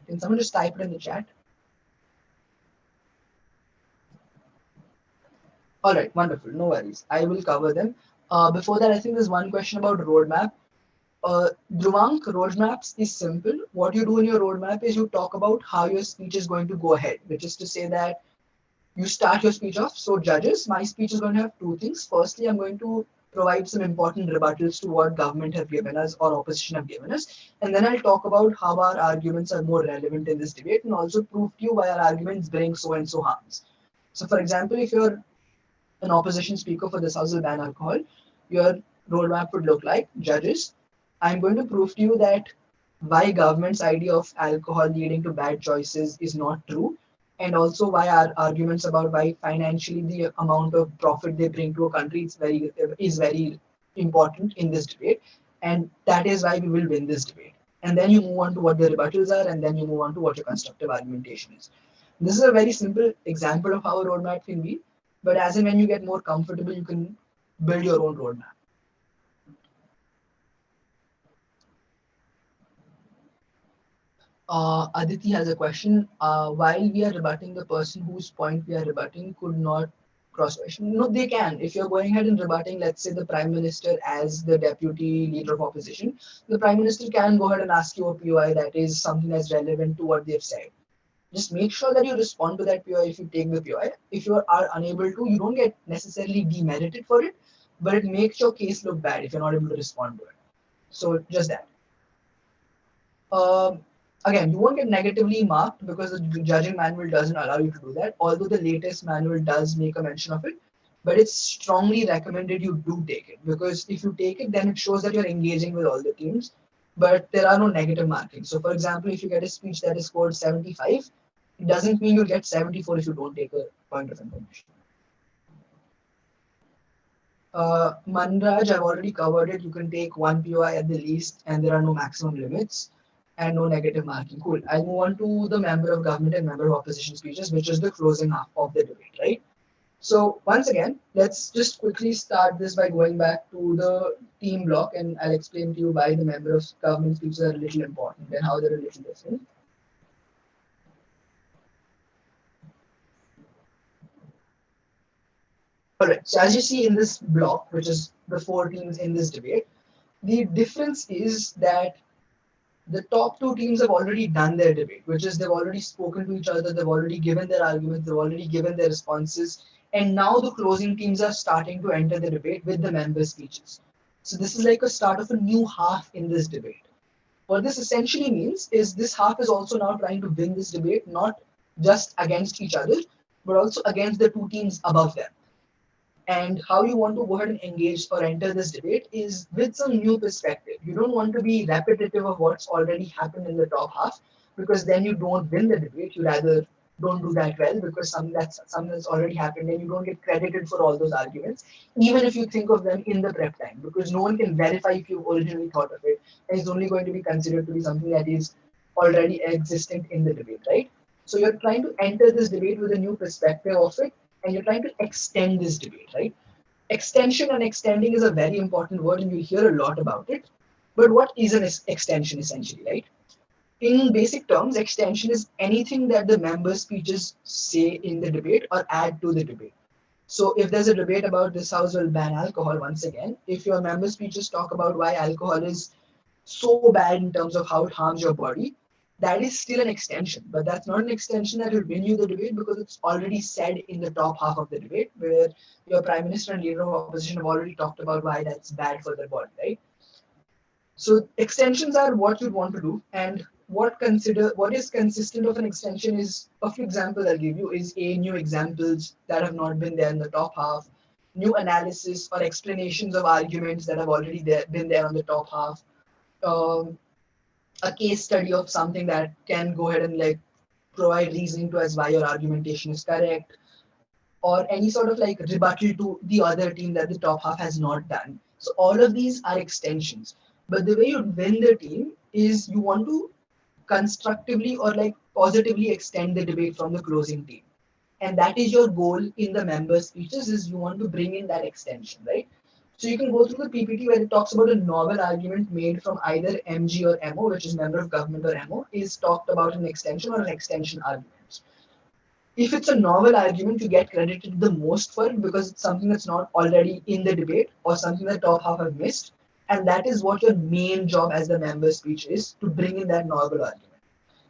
Can someone just type it in the chat? All right, wonderful. No worries. I will cover them. Before that, I think there's one question about roadmap. Dhruvank, roadmaps is simple. What you do in your roadmap is you talk about how your speech is going to go ahead, which is to say that you start your speech off. So judges, my speech is going to have two things. Firstly, I'm going to provide some important rebuttals to what government have given us or opposition have given us. And then I'll talk about how our arguments are more relevant in this debate and also prove to you why our arguments bring so and so harms. So for example, if you're an opposition speaker for this House will ban alcohol, your roadmap would look like, judges, I'm going to prove to you that why government's idea of alcohol leading to bad choices is not true, and also why our arguments about why financially the amount of profit they bring to a country is very important in this debate, and that is why we will win this debate. And then you move on to what the rebuttals are, and then you move on to what your constructive argumentation is. This is a very simple example of how a roadmap can be, but as and when you get more comfortable, you can build your own roadmap. Aditi has a question. While we are rebutting, the person whose point we are rebutting could not cross question. No, they can. If you're going ahead and rebutting, let's say the Prime Minister as the deputy leader of opposition, the Prime Minister can go ahead and ask you a POI that is something that's relevant to what they've said. Just make sure that you respond to that POI if you take the POI. If you are unable to, you don't get necessarily demerited for it, but it makes your case look bad if you're not able to respond to it. So just that. Again, you won't get negatively marked because the judging manual doesn't allow you to do that, although the latest manual does make a mention of it. But it's strongly recommended you do take it, because if you take it, then it shows that you're engaging with all the teams, but there are no negative markings. So for example, if you get a speech that is scored 75, it doesn't mean you'll get 74 if you don't take a point of information. Manraj, I've already covered it. You can take one POI at the least, and there are no maximum limits and no negative marking. Cool. I'll move on to the member of government and member of opposition speeches, which is the closing half of the debate, right? So once again, let's just quickly start this by going back to the team block, and I'll explain to you why the member of government speeches are a little important and how they're a little different. All right, so as you see in this block, which is the four teams in this debate, the difference is that the top two teams have already done their debate, which is they've already spoken to each other, they've already given their arguments, they've already given their responses, and now the closing teams are starting to enter the debate with the member speeches. So this is like a start of a new half in this debate. What this essentially means is this half is also now trying to win this debate, not just against each other, but also against the two teams above them. And how you want to go ahead and engage or enter this debate is with some new perspective. You don't want to be repetitive of what's already happened in the top half, because then you don't win the debate. You rather don't do that well, because something that's already happened and you don't get credited for all those arguments, even if you think of them in the prep time, because no one can verify if you originally thought of it, and it's only going to be considered to be something that is already existent in the debate, right? So you're trying to enter this debate with a new perspective of it, and you're trying to extend this debate, right? Extension and extending is a very important word, and you hear a lot about it. But what is an extension essentially, right? In basic terms, extension is anything that the member speeches say in the debate or add to the debate. So if there's a debate about this house will ban alcohol, once again, if your member speeches talk about why alcohol is so bad in terms of how it harms your body, that is still an extension, but that's not an extension that will win you the debate, because it's already said in the top half of the debate, where your prime minister and leader of opposition have already talked about why that's bad for their body, right? So extensions are what you'd want to do, and what is consistent of an extension is a few examples I'll give you is new examples that have not been there in the top half, new analysis or explanations of arguments that have already been there on the top half, um, a case study of something that can go ahead and like provide reasoning to as why your argumentation is correct, or any sort of like rebuttal to the other team that the top half has not done. So all of these are extensions. But the way you win the team is you want to constructively or like positively extend the debate from the closing team. And that is your goal in the member speeches, is you want to bring in that extension, right? So you can go through the PPT where it talks about a novel argument made from either MG or MO, which is member of government or MO, is talked about an extension or an extension argument. If it's a novel argument, you get credited the most for it because it's something that's not already in the debate or something that top half have missed. And that is what your main job as the member speech is, to bring in that novel argument.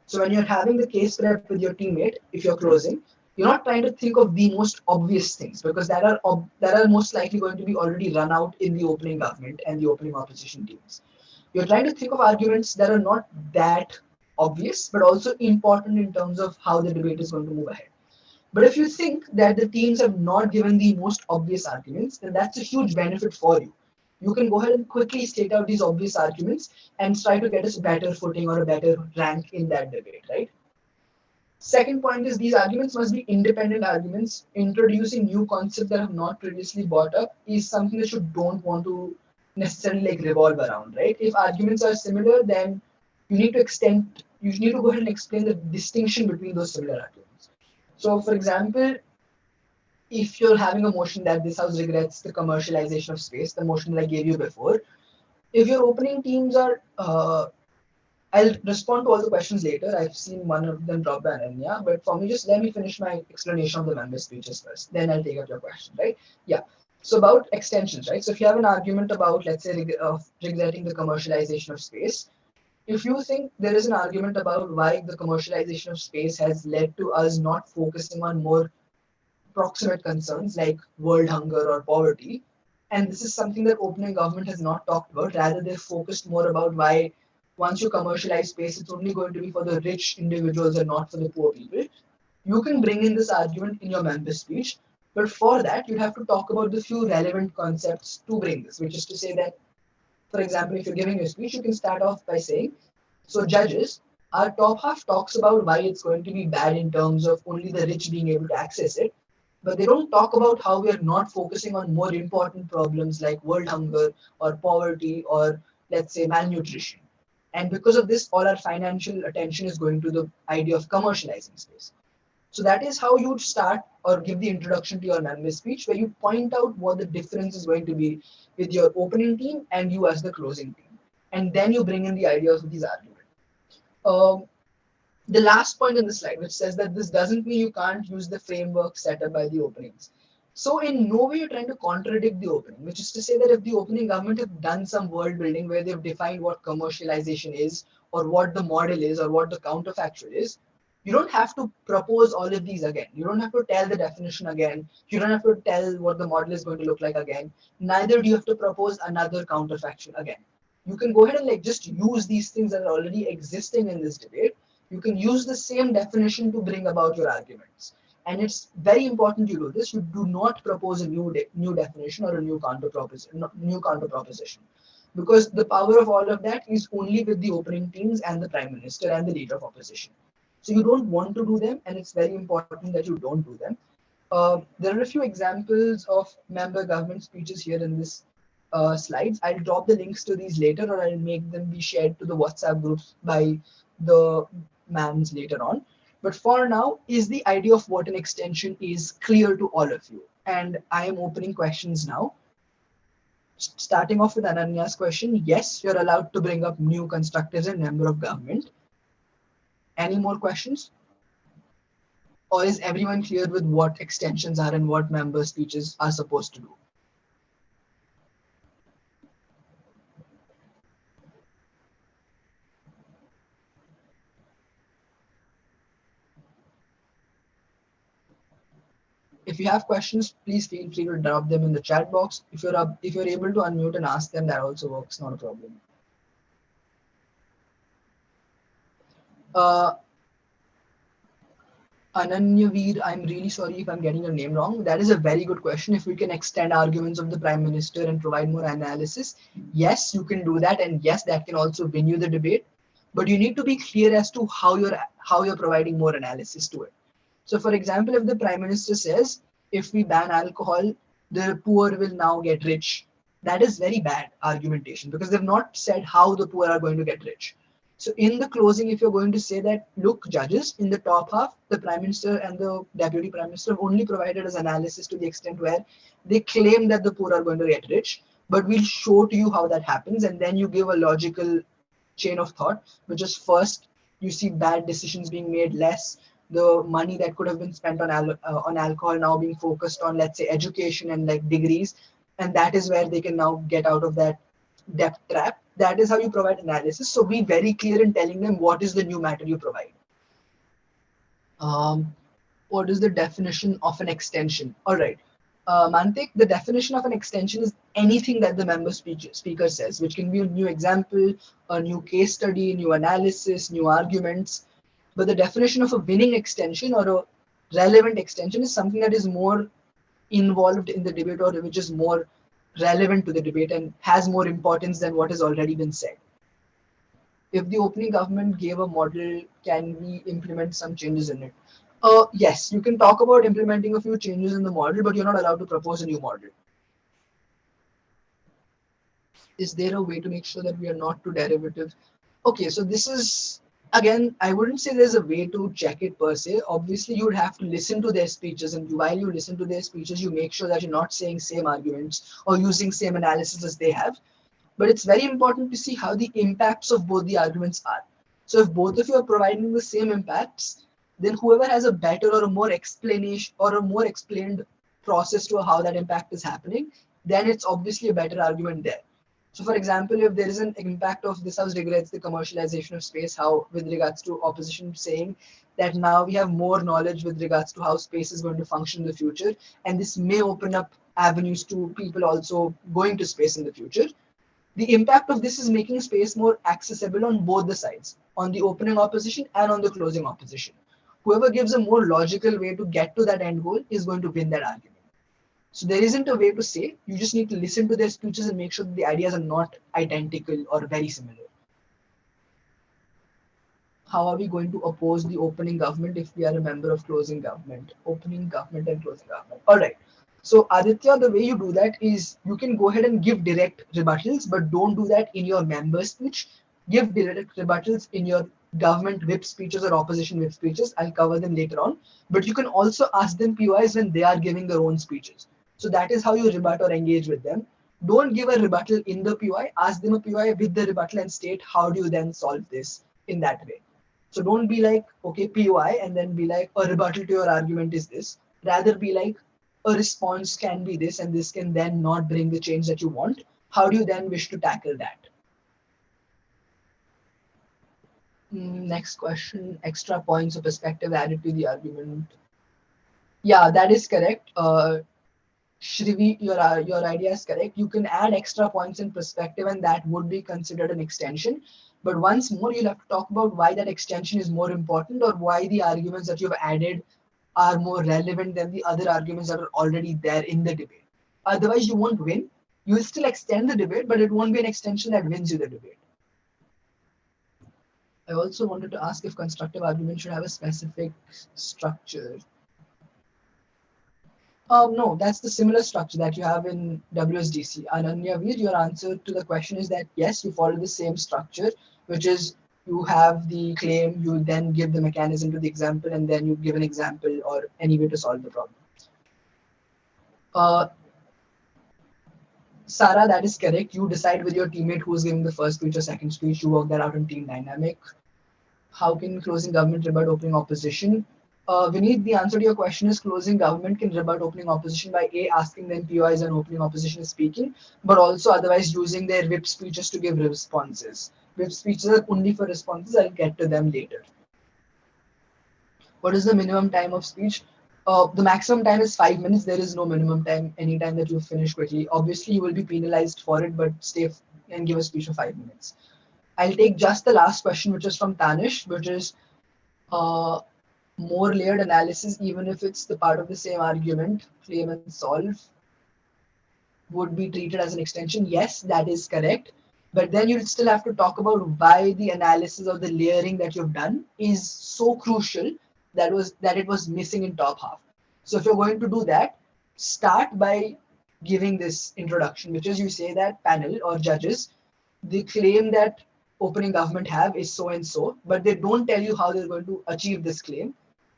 So when you're having the case prep with your teammate, if you're closing, you're not trying to think of the most obvious things, because that are most likely going to be already run out in the opening government and the opening opposition teams. You're trying to think of arguments that are not that obvious, but also important in terms of how the debate is going to move ahead. But if you think that the teams have not given the most obvious arguments, then that's a huge benefit for you. You can go ahead and quickly state out these obvious arguments and try to get a better footing or a better rank in that debate, right? Second point is these arguments must be independent arguments. Introducing new concepts that have not previously brought up is something that you don't want to necessarily like revolve around, right? If arguments are similar, then you need to go ahead and explain the distinction between those similar arguments. So for example, if you're having a motion that this house regrets the commercialization of space, the motion that I gave you before, if your opening teams are, I'll respond to all the questions later. I've seen one of them drop by Ananya, but for me, just let me finish my explanation of the member speeches first. Then I'll take up your question, right? Yeah. So about extensions, right? So if you have an argument about, let's say, regretting the commercialization of space, if you think there is an argument about why the commercialization of space has led to us not focusing on more proximate concerns like world hunger or poverty, and this is something that opening government has not talked about, rather they're focused more about why once you commercialize space, it's only going to be for the rich individuals and not for the poor people. You can bring in this argument in your member speech, but for that, you have to talk about the few relevant concepts to bring this, which is to say that, for example, if you're giving a speech, you can start off by saying, so judges, our top half talks about why it's going to be bad in terms of only the rich being able to access it, but they don't talk about how we are not focusing on more important problems like world hunger or poverty or, let's say, malnutrition. And because of this, all our financial attention is going to the idea of commercializing space. So that is how you would start or give the introduction to your member speech, where you point out what the difference is going to be with your opening team and you as the closing team. And then you bring in the ideas of these arguments. The last point in the slide, which says that this doesn't mean you can't use the framework set up by the openings. So in no way you're trying to contradict the opening, which is to say that if the opening government have done some world building where they've defined what commercialization is or what the model is or what the counterfactual is, you don't have to propose all of these again. You don't have to tell the definition again. You don't have to tell what the model is going to look like again. Neither do you have to propose another counterfactual again. You can go ahead and like just use these things that are already existing in this debate. You can use the same definition to bring about your arguments. And it's very important you do this. You do not propose a new definition or a new counter proposition, because the power of all of that is only with the opening teams and the prime minister and the leader of opposition. So you don't want to do them, and it's very important that you don't do them. There are a few examples of member government speeches here in this slides. I'll drop the links to these later, or I'll make them be shared to the WhatsApp groups by the mans later on. But for now, is the idea of what an extension is clear to all of you? And I am opening questions now. Starting off with Ananya's question, yes, you're allowed to bring up new constructives and member of government. Any more questions? Or is everyone clear with what extensions are and what member speeches are supposed to do? If you have questions, please feel free to drop them in the chat box. If you're able to unmute and ask them, that also works, not a problem. Ananyaveer, I'm really sorry if I'm getting your name wrong. That is a very good question. If we can extend arguments of the Prime Minister and provide more analysis, yes, you can do that. And yes, that can also win you the debate. But you need to be clear as to how you're providing more analysis to it. So for example, if the Prime Minister says, if we ban alcohol, the poor will now get rich, that is very bad argumentation, because they've not said how the poor are going to get rich. So in the closing, if you're going to say that, look, judges, in the top half, the Prime Minister and the Deputy Prime Minister have only provided us analysis to the extent where they claim that the poor are going to get rich, but we'll show to you how that happens. And then you give a logical chain of thought, which is first, you see bad decisions being made less, the money that could have been spent on alcohol now being focused on, let's say, education and like degrees. And that is where they can now get out of that depth trap. That is how you provide analysis. So be very clear in telling them what is the new matter you provide. What is the definition of an extension? All right. Mantik, the definition of an extension is anything that the member speaker says, which can be a new example, a new case study, new analysis, new arguments. But the definition of a winning extension or a relevant extension is something that is more involved in the debate or which is more relevant to the debate and has more importance than what has already been said. If the opening government gave a model, can we implement some changes in it? Yes, you can talk about implementing a few changes in the model, but you're not allowed to propose a new model. Is there a way to make sure that we are not too derivative? Okay, so this is, again, I wouldn't say there's a way to check it per se. Obviously, you would have to listen to their speeches, and while you listen to their speeches, you make sure that you're not saying same arguments or using same analysis as they have. But it's very important to see how the impacts of both the arguments are. So if both of you are providing the same impacts, then whoever has a better or a more explanation or a more explained process to how that impact is happening, then it's obviously a better argument there. So for example, if there is an impact of this house regrets the commercialization of space, how with regards to opposition saying that now we have more knowledge with regards to how space is going to function in the future, and this may open up avenues to people also going to space in the future. The impact of this is making space more accessible on both the sides, on the opening opposition and on the closing opposition. Whoever gives a more logical way to get to that end goal is going to win that argument. So there isn't a way to say, you just need to listen to their speeches and make sure that the ideas are not identical or very similar. How are we going to oppose the opening government if we are a member of closing government? Opening government and closing government. All right. So Aditya, the way you do that is you can go ahead and give direct rebuttals, but don't do that in your member speech. Give direct rebuttals in your government whip speeches or opposition whip speeches. I'll cover them later on. But you can also ask them POIs when they are giving their own speeches. So that is how you rebut or engage with them. Don't give a rebuttal in the POI. Ask them a POI with the rebuttal and state how do you then solve this in that way. So don't be like, okay, POI, and then be like, a rebuttal to your argument is this. Rather be like, a response can be this, and this can then not bring the change that you want. How do you then wish to tackle that? Next question, extra points of perspective added to the argument. Yeah, that is correct. Shrivi, your idea is correct. You can add extra points in perspective, and that would be considered an extension. But once more, you'll have to talk about why that extension is more important or why the arguments that you've added are more relevant than the other arguments that are already there in the debate. Otherwise, you won't win. You will still extend the debate, but it won't be an extension that wins you the debate. I also wanted to ask if constructive argument should have a specific structure. No, that's the similar structure that you have in WSDC. Ananya Veer, your answer to the question is that yes, you follow the same structure, which is you have the claim, you then give the mechanism to the example, and then you give an example or any way to solve the problem. Sarah, that is correct. You decide with your teammate who's giving the first speech or second speech. You work that out in team dynamic. How can closing government rebut opening opposition? Vineet, the answer to your question is closing government can rebut opening opposition by A, asking them POIs and opening opposition is speaking, but also otherwise using their whip speeches to give responses. Whip speeches are only for responses. I'll get to them later. What is the minimum time of speech? The maximum time is 5 minutes. There is no minimum time. Any time that you finish quickly. Obviously, you will be penalized for it, but stay and give a speech of 5 minutes. I'll take just the last question, which is from Tanish, which is more layered analysis, even if it's the part of the same argument, claim and solve, would be treated as an extension. Yes, that is correct. But then you'll still have to talk about why the analysis of the layering that you've done is so crucial that it was missing in top half. So if you're going to do that, start by giving this introduction, which is you say that panel or judges, the claim that opening government have is so and so, but they don't tell you how they're going to achieve this claim.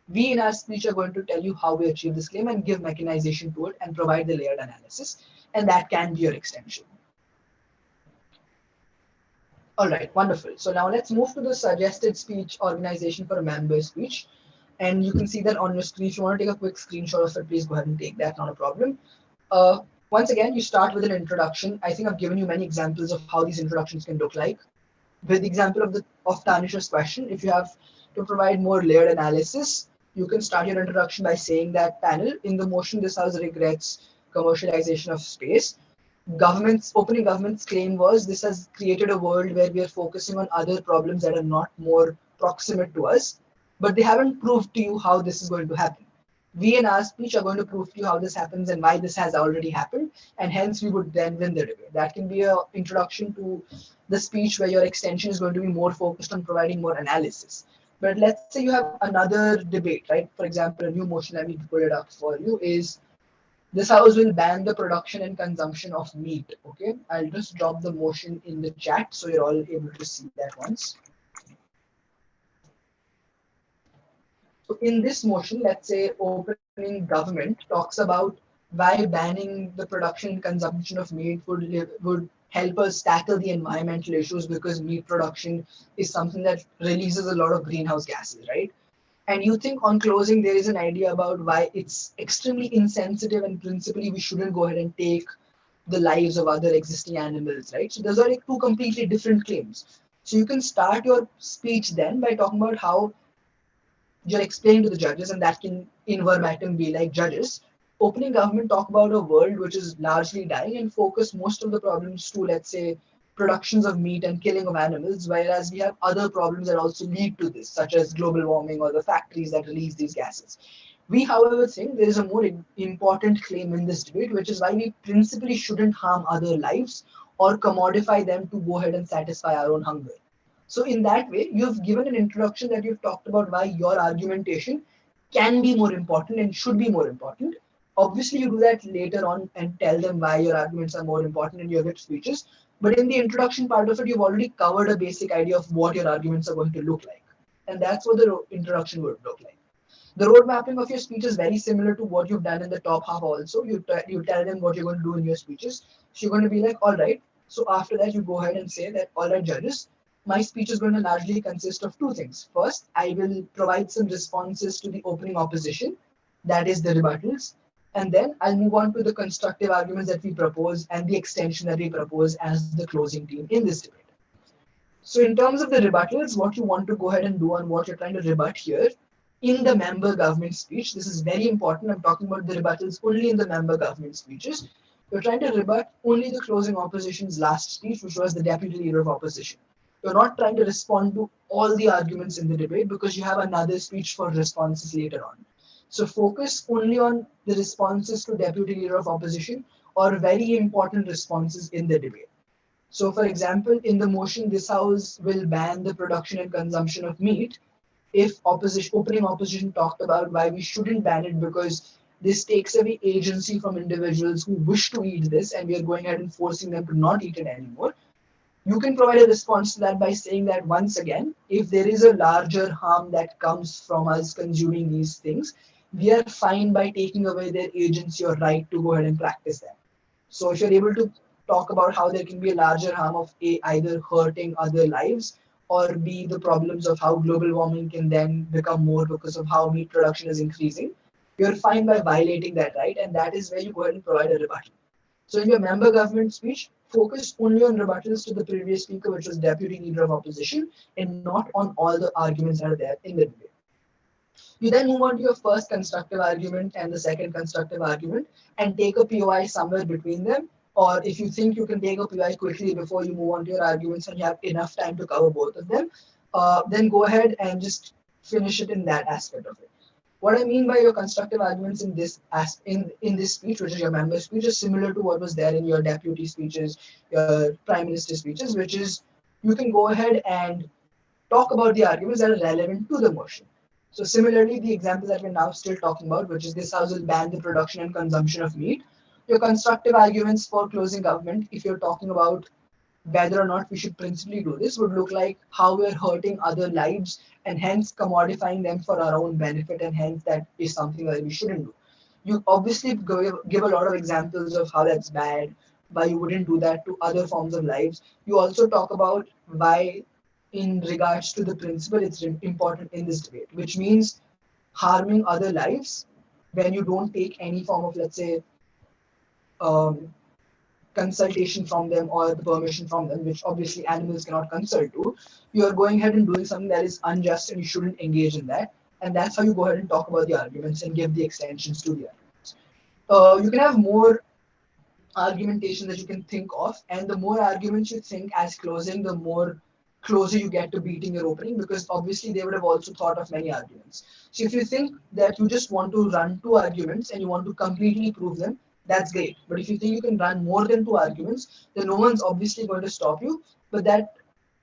We in our speech are going to tell you how we achieve this claim and give mechanization to it and provide the layered analysis, and that can be your extension. All right, wonderful. So now let's move to the suggested speech organization for a member speech. And you can see that on your screen. If you want to take a quick screenshot of it, please go ahead and take that, not a problem. Once again, you start with an introduction. I think I've given you many examples of how these introductions can look like. With the example of Tanish's question, if you have to provide more layered analysis, you can start your introduction by saying that panel, in the motion this house regrets commercialization of space. Opening government's claim was this has created a world where we are focusing on other problems that are not more proximate to us, but they haven't proved to you how this is going to happen. We in our speech are going to prove to you how this happens and why this has already happened, and hence we would then win the debate. That can be an introduction to the speech where your extension is going to be more focused on providing more analysis. But let's say you have another debate, right? For example, a new motion, let me pull it up for you, is this house will ban the production and consumption of meat. Okay, I'll just drop the motion in the chat so you're all able to see that once. So in this motion, let's say opening government talks about why banning the production and consumption of meat would help us tackle the environmental issues because meat production is something that releases a lot of greenhouse gases, right? And you think on closing there is an idea about why it's extremely insensitive and principally we shouldn't go ahead and take the lives of other existing animals, right? So those are like two completely different claims. So you can start your speech then by talking about how you're explaining to the judges, and that can in verbatim be like, judges, opening government talk about a world which is largely dying and focus most of the problems to, let's say, productions of meat and killing of animals, whereas we have other problems that also lead to this, such as global warming or the factories that release these gases. We, however, think there is a more important claim in this debate, which is why we principally shouldn't harm other lives or commodify them to go ahead and satisfy our own hunger. So in that way, you've given an introduction that you've talked about why your argumentation can be more important and should be more important. Obviously, you do that later on and tell them why your arguments are more important in your good speeches. But in the introduction part of it, you've already covered a basic idea of what your arguments are going to look like. And that's what the introduction would look like. The road mapping of your speech is very similar to what you've done in the top half also. You tell them what you're going to do in your speeches. So you're going to be like, all right. So after that, you go ahead and say that, all right, judges, my speech is going to largely consist of two things. First, I will provide some responses to the opening opposition, that is the rebuttals. And then I'll move on to the constructive arguments that we propose and the extension that we propose as the closing team in this debate. So in terms of the rebuttals, what you want to go ahead and do and what you're trying to rebut here in the member government speech, this is very important. I'm talking about the rebuttals only in the member government speeches. You're trying to rebut only the closing opposition's last speech, which was the deputy leader of opposition. You're not trying to respond to all the arguments in the debate because you have another speech for responses later on. So focus only on the responses to deputy leader of opposition or very important responses in the debate. So for example, in the motion, this house will ban the production and consumption of meat. If opening opposition talked about why we shouldn't ban it because this takes away agency from individuals who wish to eat this and we are going ahead and forcing them to not eat it anymore. You can provide a response to that by saying that once again, if there is a larger harm that comes from us consuming these things, we are fine by taking away their agency or right to go ahead and practice them. So if you're able to talk about how there can be a larger harm of either hurting other lives or B, the problems of how global warming can then become more because of how meat production is increasing, you're fine by violating that right, and that is where you go ahead and provide a rebuttal. So in your member government speech, focus only on rebuttals to the previous speaker, which was deputy leader of opposition, and not on all the arguments that are there in the debate. You then move on to your first constructive argument and the second constructive argument and take a POI somewhere between them. Or if you think you can take a POI quickly before you move on to your arguments and you have enough time to cover both of them, then go ahead and just finish it in that aspect of it. What I mean by your constructive arguments in this in this speech, which is your member speech, is similar to what was there in your deputy speeches, your prime minister speeches, which is you can go ahead and talk about the arguments that are relevant to the motion. So similarly, the example that we're now still talking about, which is this house will ban the production and consumption of meat. Your constructive arguments for closing government, if you're talking about whether or not we should principally do this, would look like how we're hurting other lives and hence commodifying them for our own benefit, and hence that is something that we shouldn't do. You obviously give a lot of examples of how that's bad, why you wouldn't do that to other forms of lives. You also talk about why in regards to the principle it's important in this debate, which means harming other lives when you don't take any form of, let's say, consultation from them or the permission from them, which obviously animals cannot consult to, you are going ahead and doing something that is unjust and you shouldn't engage in that. And that's how you go ahead and talk about the arguments and give the extensions to the arguments. You can have more argumentation that you can think of, and the more arguments you think as closing, the more closer you get to beating your opening, because obviously they would have also thought of many arguments. So if you think that you just want to run 2 arguments and you want to completely prove them, that's great. But if you think you can run more than 2 arguments, then no one's obviously going to stop you. But that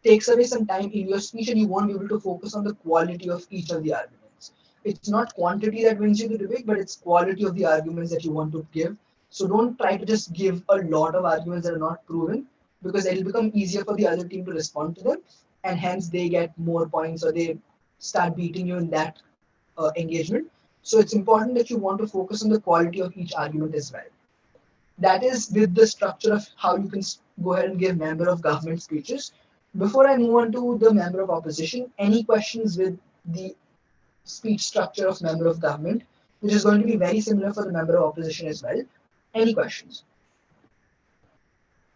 takes away some time in your speech and you won't be able to focus on the quality of each of the arguments. It's not quantity that wins you the debate, but it's quality of the arguments that you want to give. So don't try to just give a lot of arguments that are not proven, because it will become easier for the other team to respond to them, and hence they get more points or they start beating you in that engagement. So it's important that you want to focus on the quality of each argument as well. That is with the structure of how you can go ahead and give member of government speeches. Before I move on to the member of opposition, any questions with the speech structure of member of government, which is going to be very similar for the member of opposition as well? Any questions?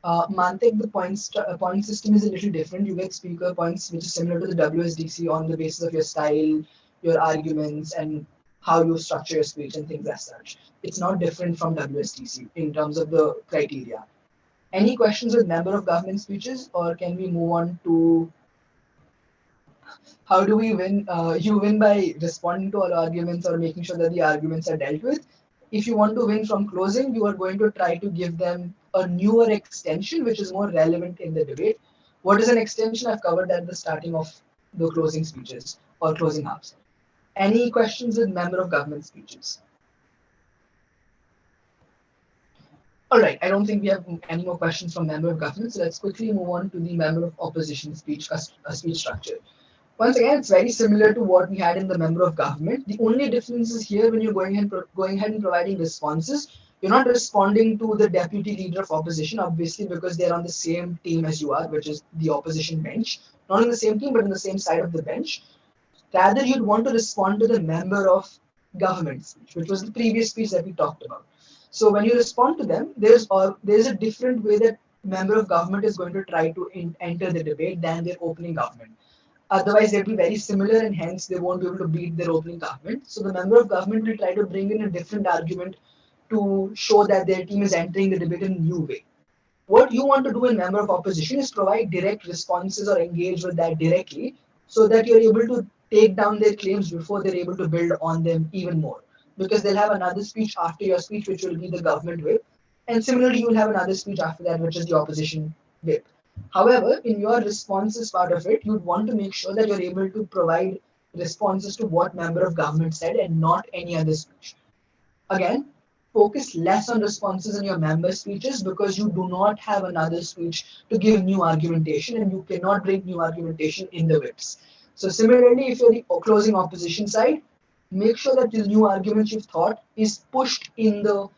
Mantik, the point system is a little different. You get speaker points, which is similar to the WSDC on the basis of your style, your arguments, and how you structure your speech and things as such. It's not different from WSDC in terms of the criteria. Any questions with member of government speeches, or can we move on to how do we win? You win by responding to all arguments or making sure that the arguments are dealt with. If you want to win from closing, you are going to try to give them a newer extension, which is more relevant in the debate. What is an extension? I've covered that at the starting of the closing speeches or closing halves. Any questions with member of government speeches? All right, I don't think we have any more questions from member of government, so let's quickly move on to the member of opposition speech structure. Once again, it's very similar to what we had in the member of government. The only difference is here when you're going ahead and providing responses, you're not responding to the deputy leader of opposition, obviously, because they're on the same team as you are, which is the opposition bench. Not on the same team, but on the same side of the bench. Rather, you'd want to respond to the member of government speech, which was the previous speech that we talked about. So when you respond to them, there's a different way that member of government is going to try to enter the debate than their opening government. Otherwise, they'll be very similar and hence they won't be able to beat their opening government. So the member of government will try to bring in a different argument to show that their team is entering the debate in a new way. What you want to do in member of opposition is provide direct responses or engage with that directly so that you're able to take down their claims before they're able to build on them even more. Because they'll have another speech after your speech, which will be the government whip. And similarly, you'll have another speech after that, which is the opposition whip. However, in your responses part of it, you'd want to make sure that you're able to provide responses to what member of government said and not any other speech. Again, focus less on responses in your member speeches because you do not have another speech to give new argumentation and you cannot bring new argumentation in the whips. So similarly, if you're the closing opposition side, make sure that the new arguments you've thought is pushed in the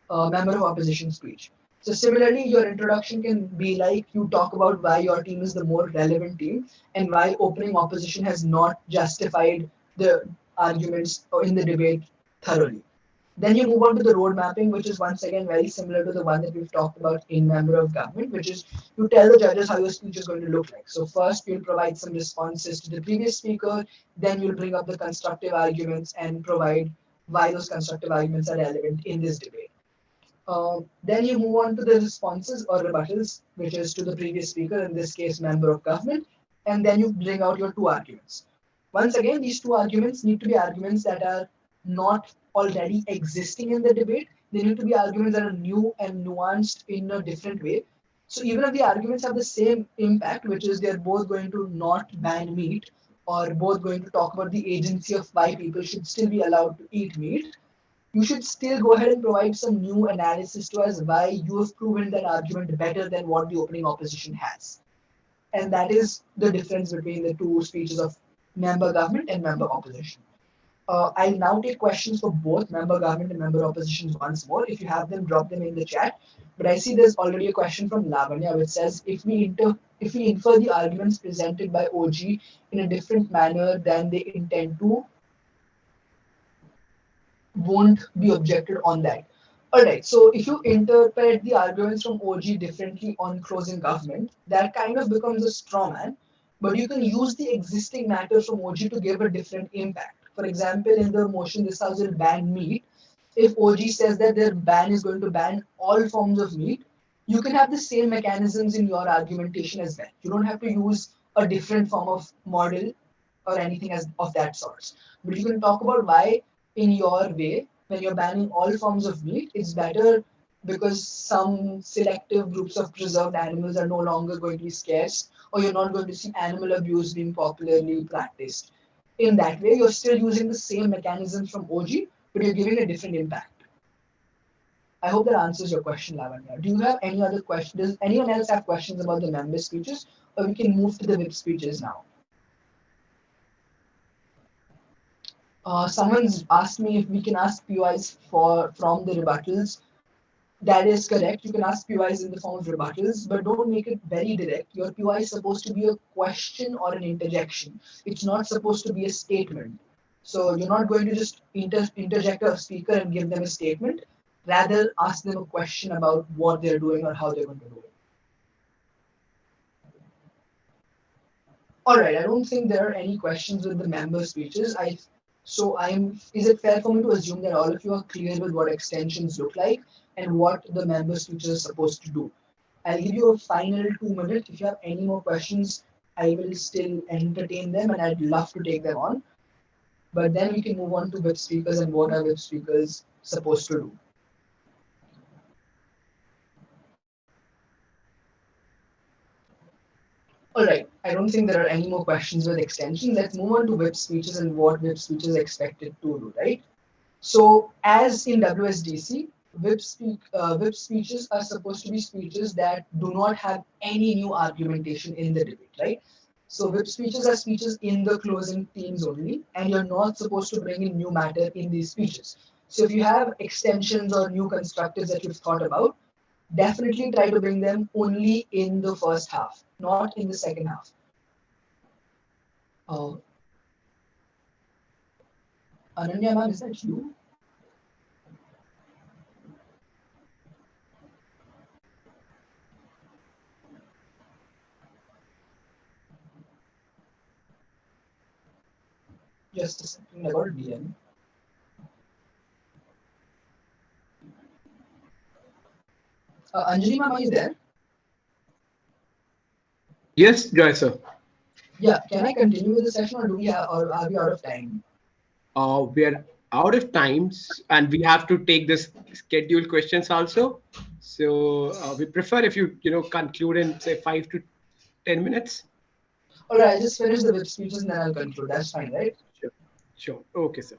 member of opposition speech. So similarly, your introduction can be like you talk about why your team is the more relevant team and why opening opposition has not justified the arguments in the debate thoroughly. Then you move on to the road mapping, which is once again very similar to the one that we've talked about in member of government, which is you tell the judges how your speech is going to look like. So first you'll provide some responses to the previous speaker, then you'll bring up the constructive arguments and provide why those constructive arguments are relevant in this debate. Then you move on to the responses or rebuttals, which is to the previous speaker, in this case, member of government, and then you bring out your 2 arguments. Once again, these 2 arguments need to be arguments that are not already existing in the debate. They need to be arguments that are new and nuanced in a different way. So even if the arguments have the same impact, which is they're both going to not ban meat or both going to talk about the agency of why people should still be allowed to eat meat, you should still go ahead and provide some new analysis to us why you have proven that argument better than what the opening opposition has. And that is the difference between the 2 speeches of member government and member opposition. I'll now take questions for both member government and member oppositions once more. If you have them, drop them in the chat. But I see there's already a question from Lavanya, which says, if we infer the arguments presented by OG in a different manner than they intend to, won't be objected on that. Alright, so if you interpret the arguments from OG differently on closing government, that kind of becomes a straw man, but you can use the existing matter from OG to give a different impact. For example, in the motion this house will ban meat, if OG says that their ban is going to ban all forms of meat, you can have the same mechanisms in your argumentation as well. You don't have to use a different form of model or anything as of that sort. But you can talk about why, in your way, when you're banning all forms of meat, it's better because some selective groups of preserved animals are no longer going to be scarce, or you're not going to see animal abuse being popularly practiced. In that way, you're still using the same mechanisms from OG, but you're giving a different impact. I hope that answers your question, Lavanya. Do you have any other questions? Does anyone else have questions about the member speeches, or we can move to the whip speeches now? Someone's asked me if we can ask PYs from the rebuttals. That is correct. You can ask PYs in the form of rebuttals, but don't make it very direct. Your PY is supposed to be a question or an interjection. It's not supposed to be a statement. So you're not going to just interject a speaker and give them a statement. Rather, ask them a question about what they're doing or how they're going to do it. All right. I don't think there are any questions with the member speeches. Is it fair for me to assume that all of you are clear with what extensions look like and what the member speeches are supposed to do? I'll give you a final 2 minutes. If you have any more questions, I will still entertain them and I'd love to take them on. But then we can move on to whip speakers and what are whip speakers supposed to do. All right, I don't think there are any more questions with extension. Let's move on to whip speeches and what whip speech is expected to do, right? So as in WSDC, whip speeches are supposed to be speeches that do not have any new argumentation in the debate, right? So whip speeches are speeches in the closing themes only, and you're not supposed to bring in new matter in these speeches. So if you have extensions or new constructives that you've thought about, definitely try to bring them only in the first half, not in the second half. Ananya ma'am, is that you? Just a second, I got a DM. Anjali ma'am, are you there? Yes, Joy sir. Yeah, can I continue with the session or are we out of time? We are out of times and we have to take this scheduled questions also. So we prefer if you conclude in say 5 to 10 minutes. All right, I'll just finish the whip speeches and then I'll conclude. That's fine, right? Sure. Okay, sir.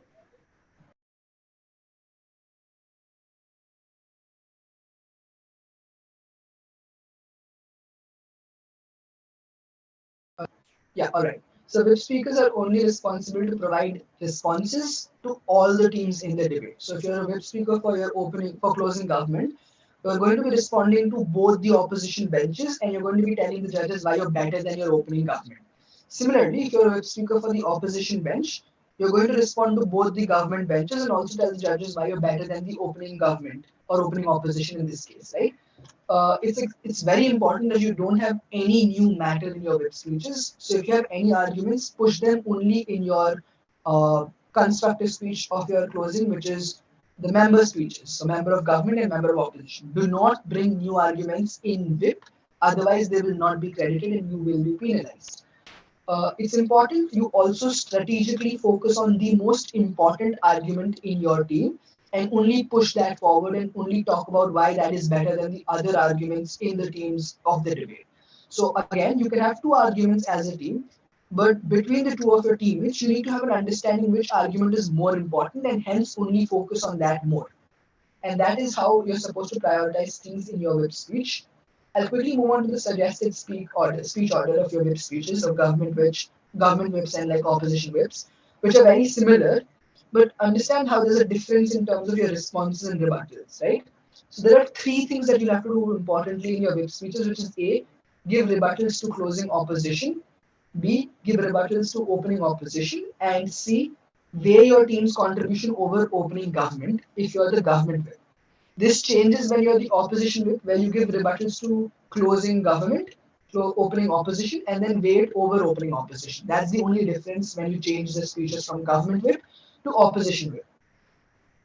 Yeah, all right. So whip speakers are only responsible to provide responses to all the teams in the debate. So if you're a whip speaker for closing government, you're going to be responding to both the opposition benches and you're going to be telling the judges why you're better than your opening government. Similarly, if you're a whip speaker for the opposition bench, you're going to respond to both the government benches and also tell the judges why you're better than the opening government or opening opposition in this case, right? It's very important that you don't have any new matter in your whip speeches. So if you have any arguments, push them only in your constructive speech of your closing, which is the member speeches. So member of government and member of opposition. Do not bring new arguments in whip, otherwise they will not be credited and you will be penalized. It's important you also strategically focus on the most important argument in your team and only push that forward and only talk about why that is better than the other arguments in the teams of the debate. So again, you can have two arguments as a team, but between the two of your teammates, you need to have an understanding which argument is more important and hence only focus on that more. And that is how you're supposed to prioritize things in your whip speech. I'll quickly move on to the suggested speech order of your whip speeches of government whips and like opposition whips, which are very similar, but understand how there's a difference in terms of your responses and rebuttals, right? So there are three things that you have to do importantly in your whip speeches, which is A, give rebuttals to closing opposition, B, give rebuttals to opening opposition, and C, weigh your team's contribution over opening government if you're the government whip. This changes when you're the opposition whip, where you give rebuttals to closing government, opening opposition, and then wait over opening opposition. That's the only difference when you change the speeches from government whip to opposition whip.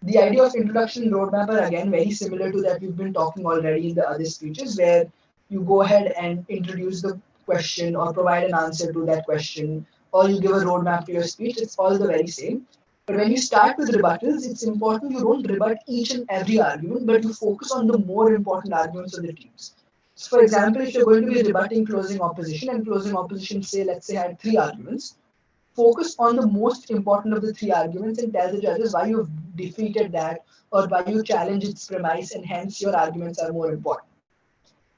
The idea of introduction and roadmap are again very similar to that we've been talking already in the other speeches, where you go ahead and introduce the question or provide an answer to that question, or you give a roadmap to your speech. It's all the very same. But when you start with rebuttals, it's important you don't rebut each and every argument, but you focus on the more important arguments of the teams. So for example, if you're going to be rebutting closing opposition, and closing opposition, say, let's say, had 3 arguments, focus on the most important of the 3 arguments and tell the judges why you've defeated that or why you challenge its premise and hence your arguments are more important.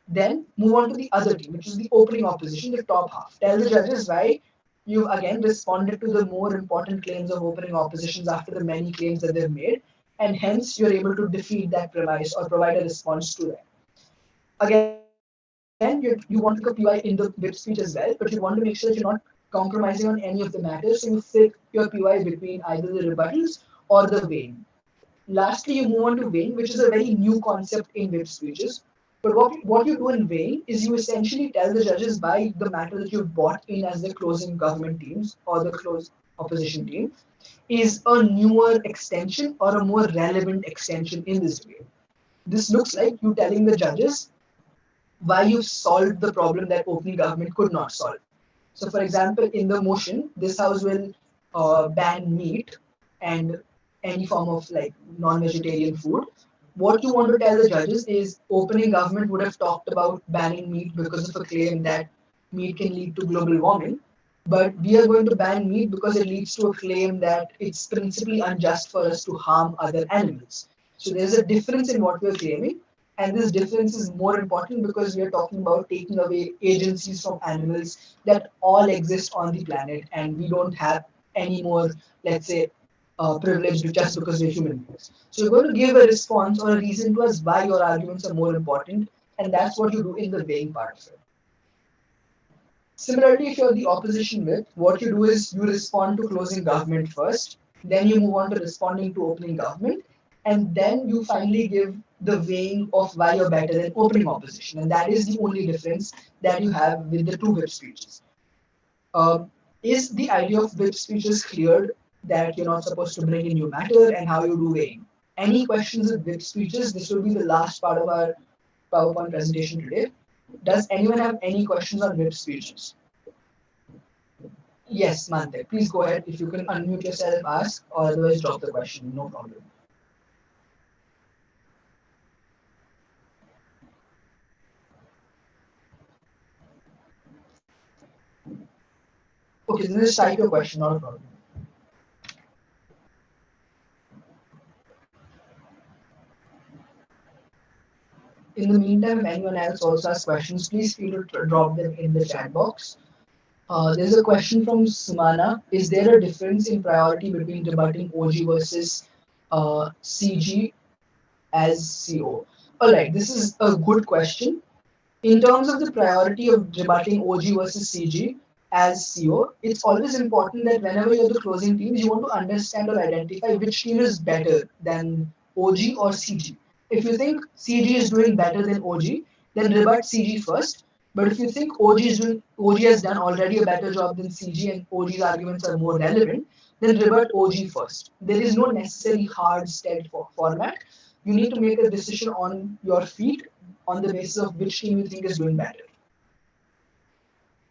Then move on to the other team, which is the opening opposition, the top half. Tell the judges why you've again responded to the more important claims of opening oppositions after the many claims that they've made, and hence you're able to defeat that premise or provide a response to that. Again, you want to pick a PY in the whip speech as well, but you want to make sure that you're not compromising on any of the matters, so you fit your PY between either the rebuttals or the weighing. Lastly, you move on to weighing, which is a very new concept in whip speeches. But what you do in weighing is you essentially tell the judges why the matter that you've brought in as the closing government teams or the close opposition team is a newer extension or a more relevant extension in this debate. This looks like you telling the judges why you've solved the problem that opening government could not solve. So, for example, in the motion, this house will ban meat and any form of like non-vegetarian food. What you want to tell the judges is opening government would have talked about banning meat because of a claim that meat can lead to global warming. But we are going to ban meat because it leads to a claim that it's principally unjust for us to harm other animals. So there's a difference in what we're claiming. And this difference is more important because we are talking about taking away agencies from animals that all exist on the planet, and we don't have any more, let's say, privileged just because we're human beings. So you're going to give a response or a reason to us why your arguments are more important, and that's what you do in the weighing part of it. Similarly, if you're the opposition whip, what you do is you respond to closing government first, then you move on to responding to opening government, and then you finally give the weighing of why you're better than opening opposition. And that is the only difference that you have with the two whip speeches. Is the idea of whip speeches cleared that you're not supposed to bring in new matter and how you do weighing? Any questions with whip speeches? This will be the last part of our PowerPoint presentation today. Does anyone have any questions on whip speeches? Yes, Mante, please go ahead. If you can unmute yourself, ask, or otherwise drop the question, no problem. Okay, then just type your question, not a problem. In the meantime, if anyone else also has questions, please feel free to drop them in the chat box. There's a question from Sumana. Is there a difference in priority between rebutting OG versus CG as CO? Alright, this is a good question. In terms of the priority of rebutting OG versus CG as CO, it's always important that whenever you're the closing teams, you want to understand or identify which team is better than OG or CG. If you think CG is doing better than OG, then rebut CG first. But if you think OG has done already a better job than CG and OG's arguments are more relevant, then rebut OG first. There is no necessary hard set format. You need to make a decision on your feet on the basis of which team you think is doing better.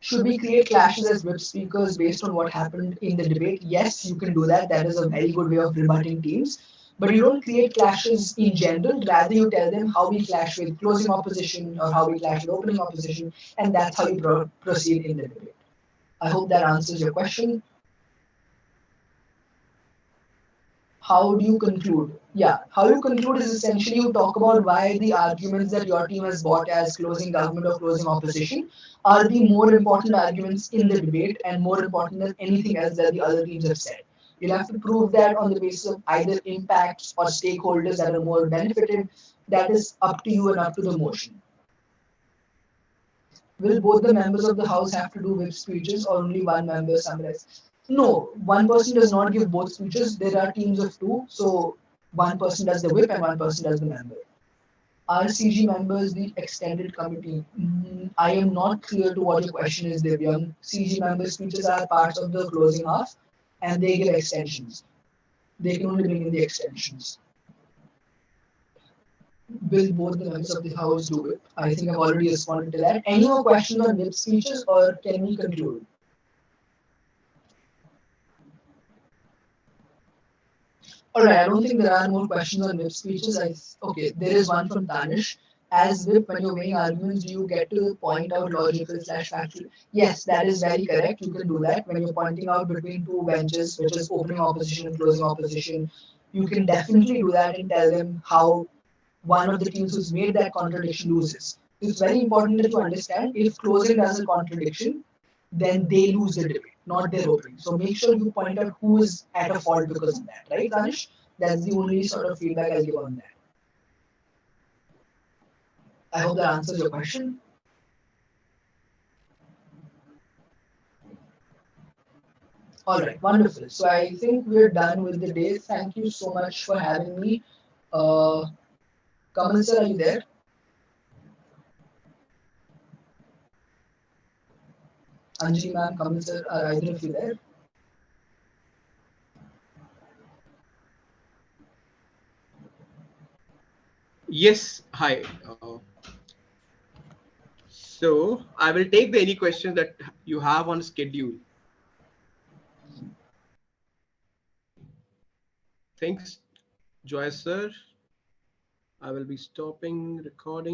Should we create clashes as whip speakers based on what happened in the debate? Yes, you can do that. That is a very good way of rebutting teams. But you don't create clashes in general. Rather, you tell them how we clash with closing opposition or how we clash with opening opposition, and that's how you proceed in the debate. I hope that answers your question. How do you conclude? Yeah, how you conclude is essentially you talk about why the arguments that your team has bought as closing government or closing opposition are the more important arguments in the debate and more important than anything else that the other teams have said. You'll have to prove that on the basis of either impacts or stakeholders that are more benefited. That is up to you and up to the motion. Will both the members of the House have to do whip speeches or only one member summarize? No, one person does not give both speeches. There are teams of two, so one person does the whip and one person does the member. Are CG members the extended committee? I am not clear to what your question is, Debutant. CG member speeches are parts of the closing half and they give extensions. They can only bring in the extensions. Will both the members of the house do it? I think I've already responded to that. Any more questions on NIP speeches or can we conclude? Alright, I don't think there are more questions on whip speeches. Okay, there is one from Tanish. As whip, when you're weighing arguments, do you get to point out logical / factual? Yes, that is very correct. You can do that when you're pointing out between two benches, which is opening opposition and closing opposition. You can definitely do that and tell them how one of the teams who's made that contradiction loses. It's very important that you understand if closing does a contradiction, then they lose the debate, not their opening. So make sure you point out who is at a fault because of that, right, Danish? That's the only sort of feedback I'll give on that. I hope that answers your question. All right, wonderful. So I think we're done with the day. Thank you so much for having me. Kamal sir, are you there? Anjali ma'am, Kamal sir, are either of you there? Yes, hi. So I will take any questions that you have on schedule. Thanks, Joy sir. I will be stopping recording.